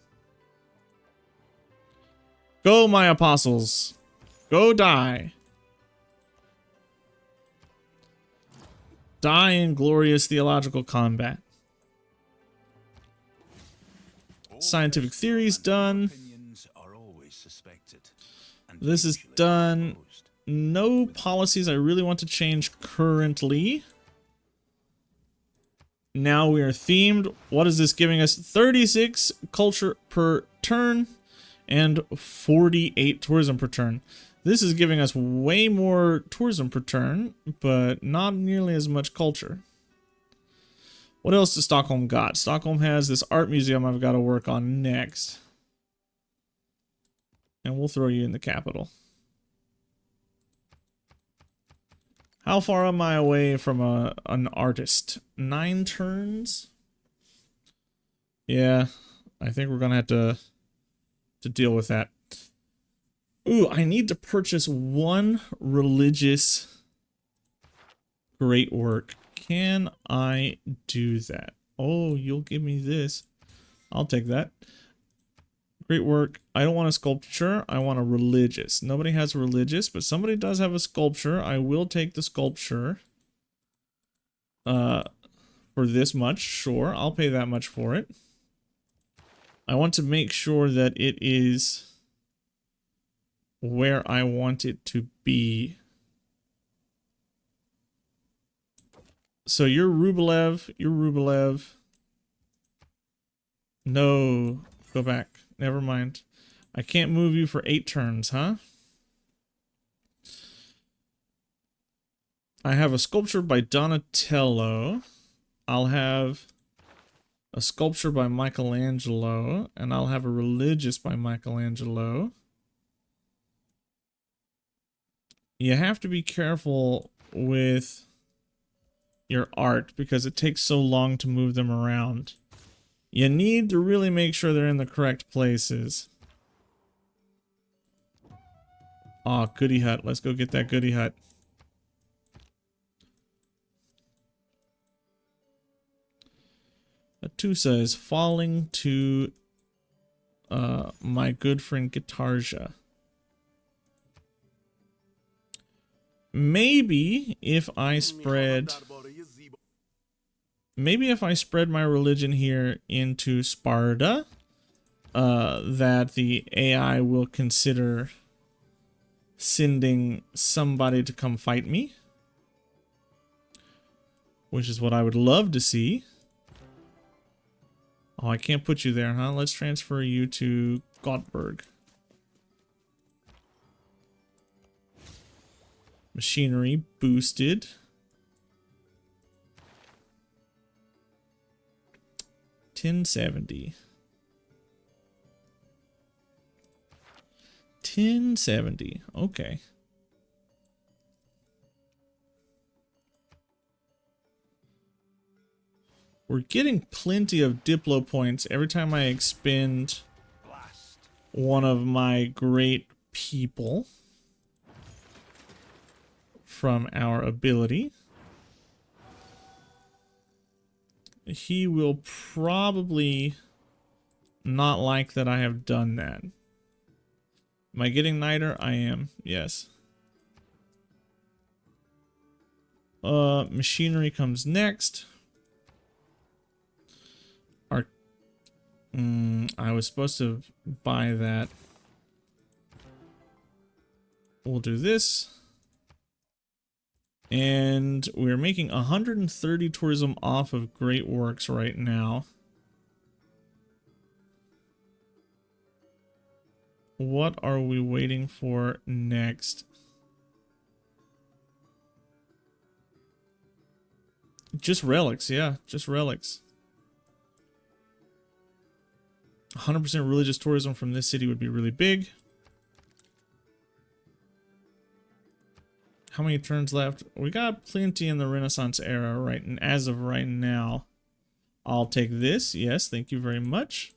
S1: Go, my apostles. Go die. Die in glorious theological combat. Scientific theory's done. This is done. No policies I really want to change currently. Now we are themed. What is this giving us? 36 culture per turn and 48 tourism per turn. This is giving us way more tourism per turn, but not nearly as much culture. What else does Stockholm got? Stockholm has this art museum I've got to work on next. And we'll throw you in the capital. How far am I away from an artist? 9 turns? Yeah, I think we're gonna have to deal with that. Ooh, I need to purchase 1 religious great work. Can I do that? Oh, you'll give me this. I'll take that. Great work. I don't want a sculpture. I want a religious. Nobody has a religious, but somebody does have a sculpture. I will take the sculpture. For this much, sure. I'll pay that much for it. I want to make sure that it is where I want it to be. So you're Rublev. You're Rublev. No. Go back. Never mind. I can't move you for 8 turns, huh? I have a sculpture by Donatello. I'll have a sculpture by Michelangelo. And I'll have a religious by Michelangelo. You have to be careful with your art because it takes so long to move them around. You need to really make sure they're in the correct places. Aw, goody hut. Let's go get that goody hut. Atusa is falling to my good friend Guitarja. Maybe if I spread my religion here into Sparta, that the AI will consider sending somebody to come fight me, which is what I would love to see. Oh, I can't put you there, huh? Let's transfer you to Gothenburg. Machinery boosted. 1070. 1070. Okay. We're getting plenty of Diplo points every time I expend one of my great people from our ability. He will probably not like that I have done that. Am I getting Niter? I am, yes. Machinery comes next. I was supposed to buy that. We'll do this. And we're making 130 tourism off of Great Works right now. What are we waiting for next? Just relics, yeah, just relics. 100% religious tourism from this city would be really big. How many turns left? We got plenty in the Renaissance era, right? And as of right now, I'll take this. Yes, thank you very much.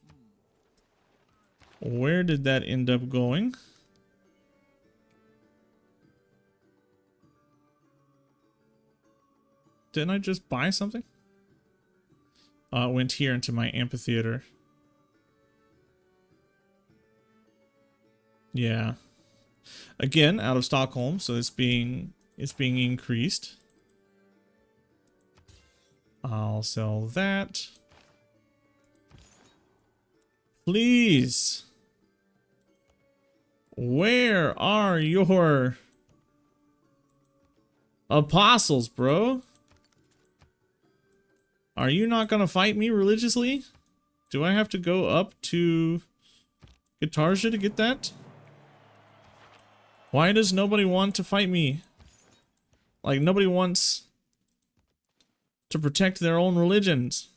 S1: Where did that end up going? Didn't I just buy something? It went here into my amphitheater. Yeah. Again, out of Stockholm, so it's being increased. I'll sell that. Please. Where are your apostles, bro? Are you not gonna fight me religiously? Do I have to go up to Guitarja to get that? Why does nobody want to fight me? Like, nobody wants to protect their own religions.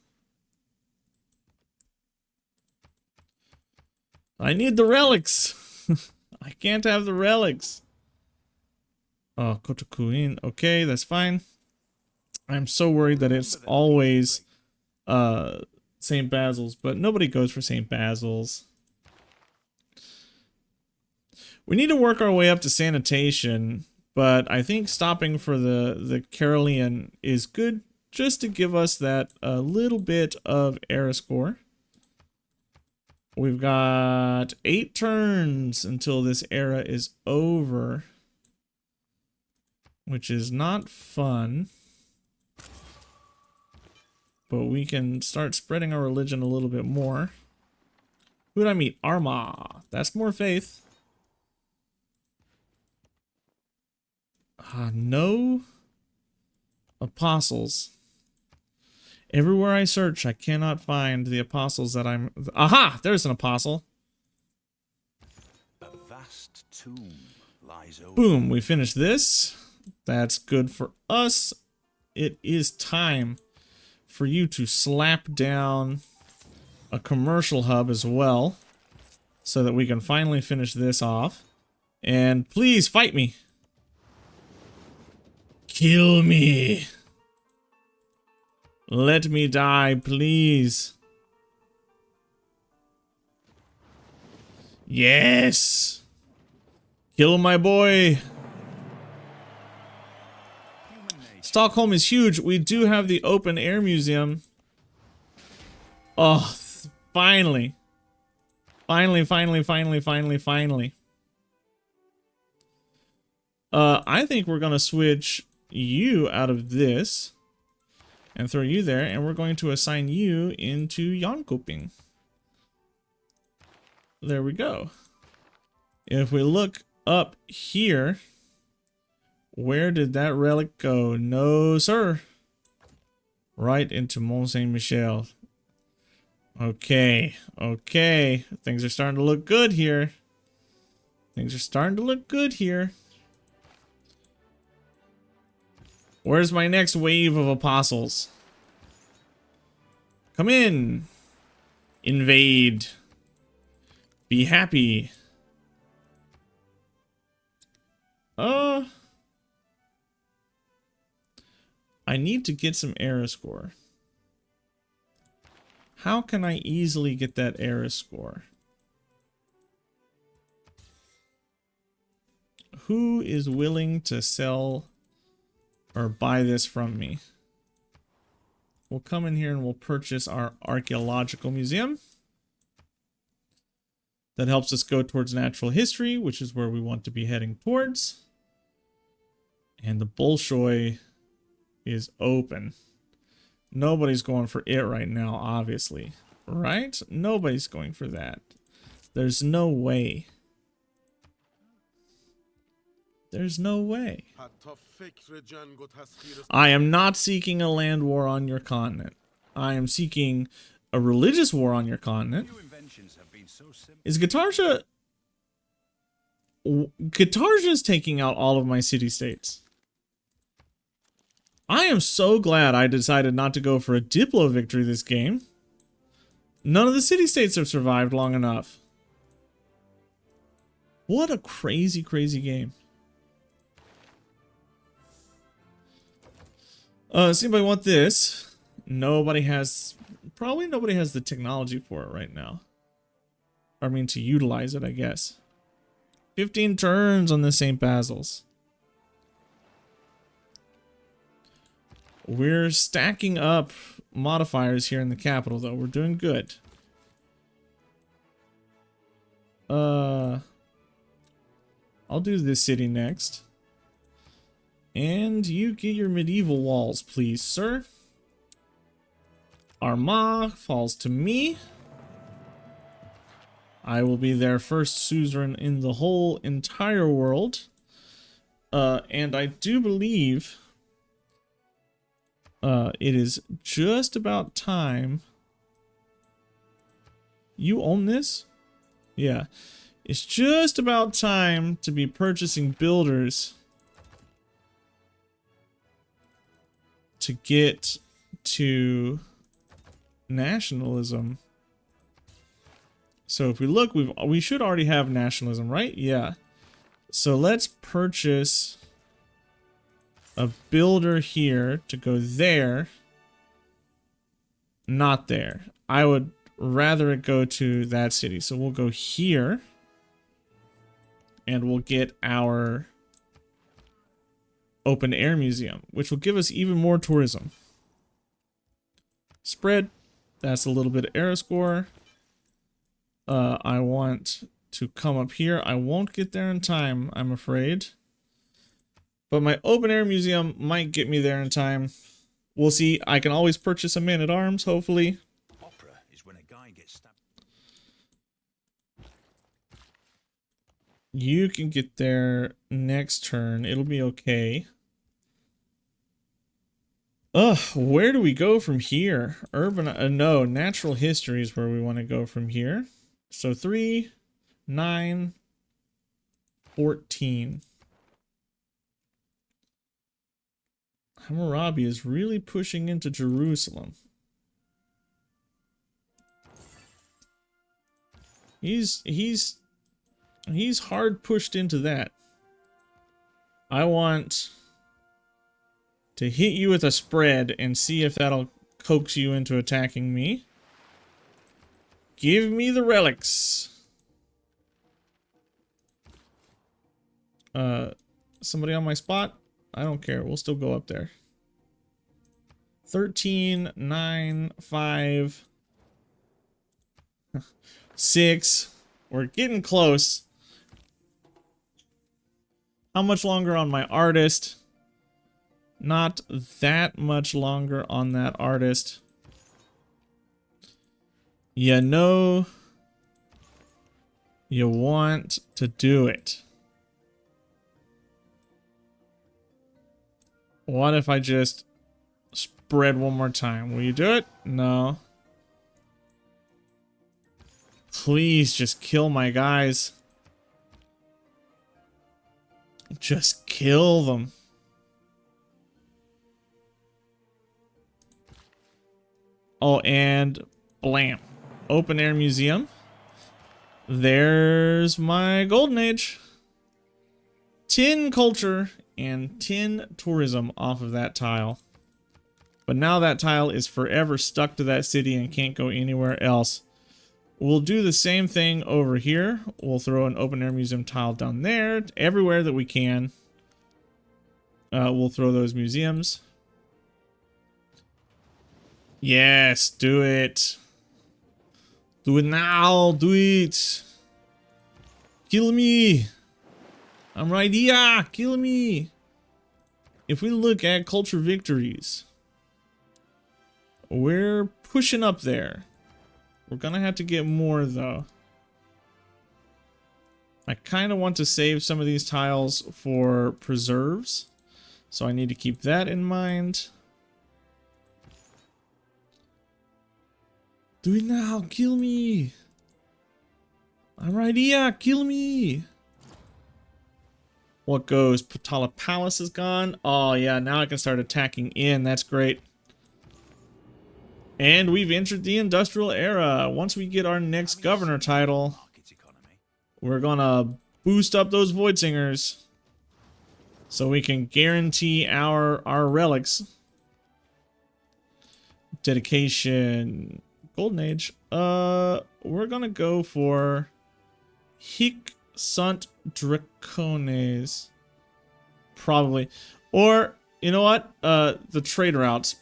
S1: I need the relics. I can't have the relics. Oh, Kotokuin. Okay, that's fine. I'm so worried that it's always St. Basil's, but nobody goes for St. Basil's. We need to work our way up to sanitation, but I think stopping for the Carolean is good just to give us that little bit of era score. We've got 8 turns until this era is over, which is not fun. But we can start spreading our religion a little bit more. Who did I meet? Arma. That's more faith. No apostles. Everywhere I search, I cannot find the apostles that I'm... Aha! There's an apostle.
S2: A vast tomb lies open.
S1: Boom, we finished this. That's good for us. It is time for you to slap down a commercial hub as well, so that we can finally finish this off. And please fight me. Kill me. Let me die, please. Yes. Kill my boy. Stockholm is huge. We do have the open air museum. Oh, finally. Finally. I think we're going to switch you out of this and throw you there, and we're going to assign you into Jönköping. There we go. If we look up here, where did that relic go? No, sir. Right into Mont Saint-Michel. Okay. Things are starting to look good here. Where's my next wave of apostles? Come in. Invade. Be happy. I need to get some era score. How can I easily get that era score? Who is willing to sell or buy this from me? We'll come in here and we'll purchase our archaeological museum. That helps us go towards natural history, which is where we want to be heading towards. And the Bolshoi is open. Nobody's going for it right now, obviously. Right? Nobody's going for that. There's no way. There's no way. I am not seeking a land war on your continent. I am seeking a religious war on your continent. Is Guitarja... Guitarja's taking out all of my city-states. I am so glad I decided not to go for a Diplo victory this game. None of the city-states have survived long enough. What a crazy, crazy game. Does anybody want this? Nobody has... Probably nobody has the technology for it right now. I mean, to utilize it, I guess. 15 turns on the St. Basil's. We're stacking up modifiers here in the capital, though. We're doing good. I'll do this city next. And you get your medieval walls, please, sir. Armagh falls to me. I will be their first suzerain in the whole entire world. And I do believe It is just about time. You own this? Yeah. It's just about time to be purchasing builders to get to nationalism. So if we look, we should already have nationalism, right? Yeah. So let's purchase a builder here to go there. Not there. I would rather it go to that city. So we'll go here. And we'll get our open air museum, which will give us even more tourism. Spread. That's a little bit of air score. I want to come up here. I won't get there in time, I'm afraid. But my open air museum might get me there in time. We'll see. I can always purchase a man-at-arms, hopefully.
S2: Opera is when a guy gets stabbed.
S1: You can get there next turn. It'll be okay. Ugh, where do we go from here? Urban, no, natural history is where we want to go from here. So 3, 9, 14. Hammurabi is really pushing into Jerusalem. He's hard pushed into that. I want to hit you with a spread and see if that'll coax you into attacking me. Give me the relics. Somebody on my spot? I don't care. We'll still go up there. 13, 9, 5, 6. We're getting close. How much longer on my artist? Not that much longer on that artist. You know, you want to do it. What if I just spread one more time? Will you do it? No. Please just kill my guys. Just kill them. Oh, and blam. Open air museum. There's my golden age. 10 culture and 10 tourism off of that tile. But now that tile is forever stuck to that city and can't go anywhere else. We'll do the same thing over here. We'll throw an open air museum tile down there. Everywhere that we can. We'll throw those museums. Yes, do it. Do it now. Do it. Kill me. I'm right here. Kill me. If we look at culture victories, we're pushing up there. We're gonna have to get more though. I kind of want to save some of these tiles for preserves, so I need to keep that in mind. Do it now, kill me. I'm right here, kill me. What goes? Potala Palace is gone. Oh yeah, now I can start attacking in. That's great. And we've entered the industrial era. Once we get our next governor title, we're gonna boost up those void singers so we can guarantee our relics. Dedication, golden age. We're gonna go for Hic Sunt Dracones, probably, or you know what? The trade routes.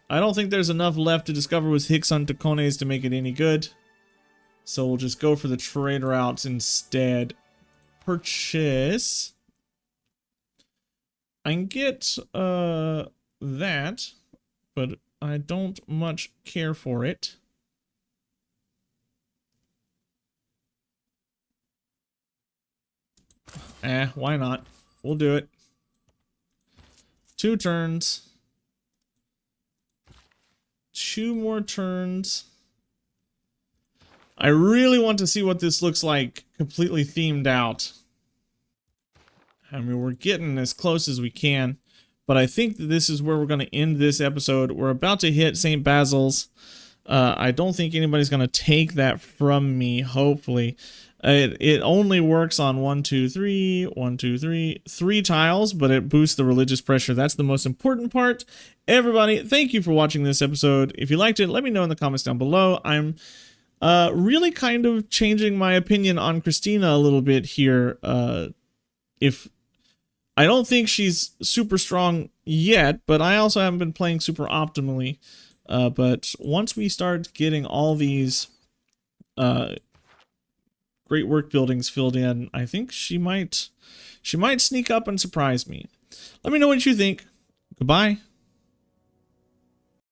S1: I don't think there's enough left to discover with Hic Sunt Dracones to make it any good. So we'll just go for the trade routes instead. Purchase. I can get that, but I don't much care for it. Why not? We'll do it. 2 turns. 2 more turns. I really want to see what this looks like completely themed out. I mean, we're getting as close as we can, but I think that this is where we're going to end this episode. We're about to hit St. Basil's. I don't think anybody's going to take that from me, hopefully. It only works on 1, 2, 3, 1, 2, 3, 3 tiles, but it boosts the religious pressure. That's the most important part. Everybody, thank you for watching this episode. If you liked it, let me know in the comments down below. I'm really kind of changing my opinion on Kristina a little bit here. If I don't think she's super strong yet, but I also haven't been playing super optimally. But once we start getting all these great work buildings filled in, I think she might sneak up and surprise me. Let me know what you think. Goodbye.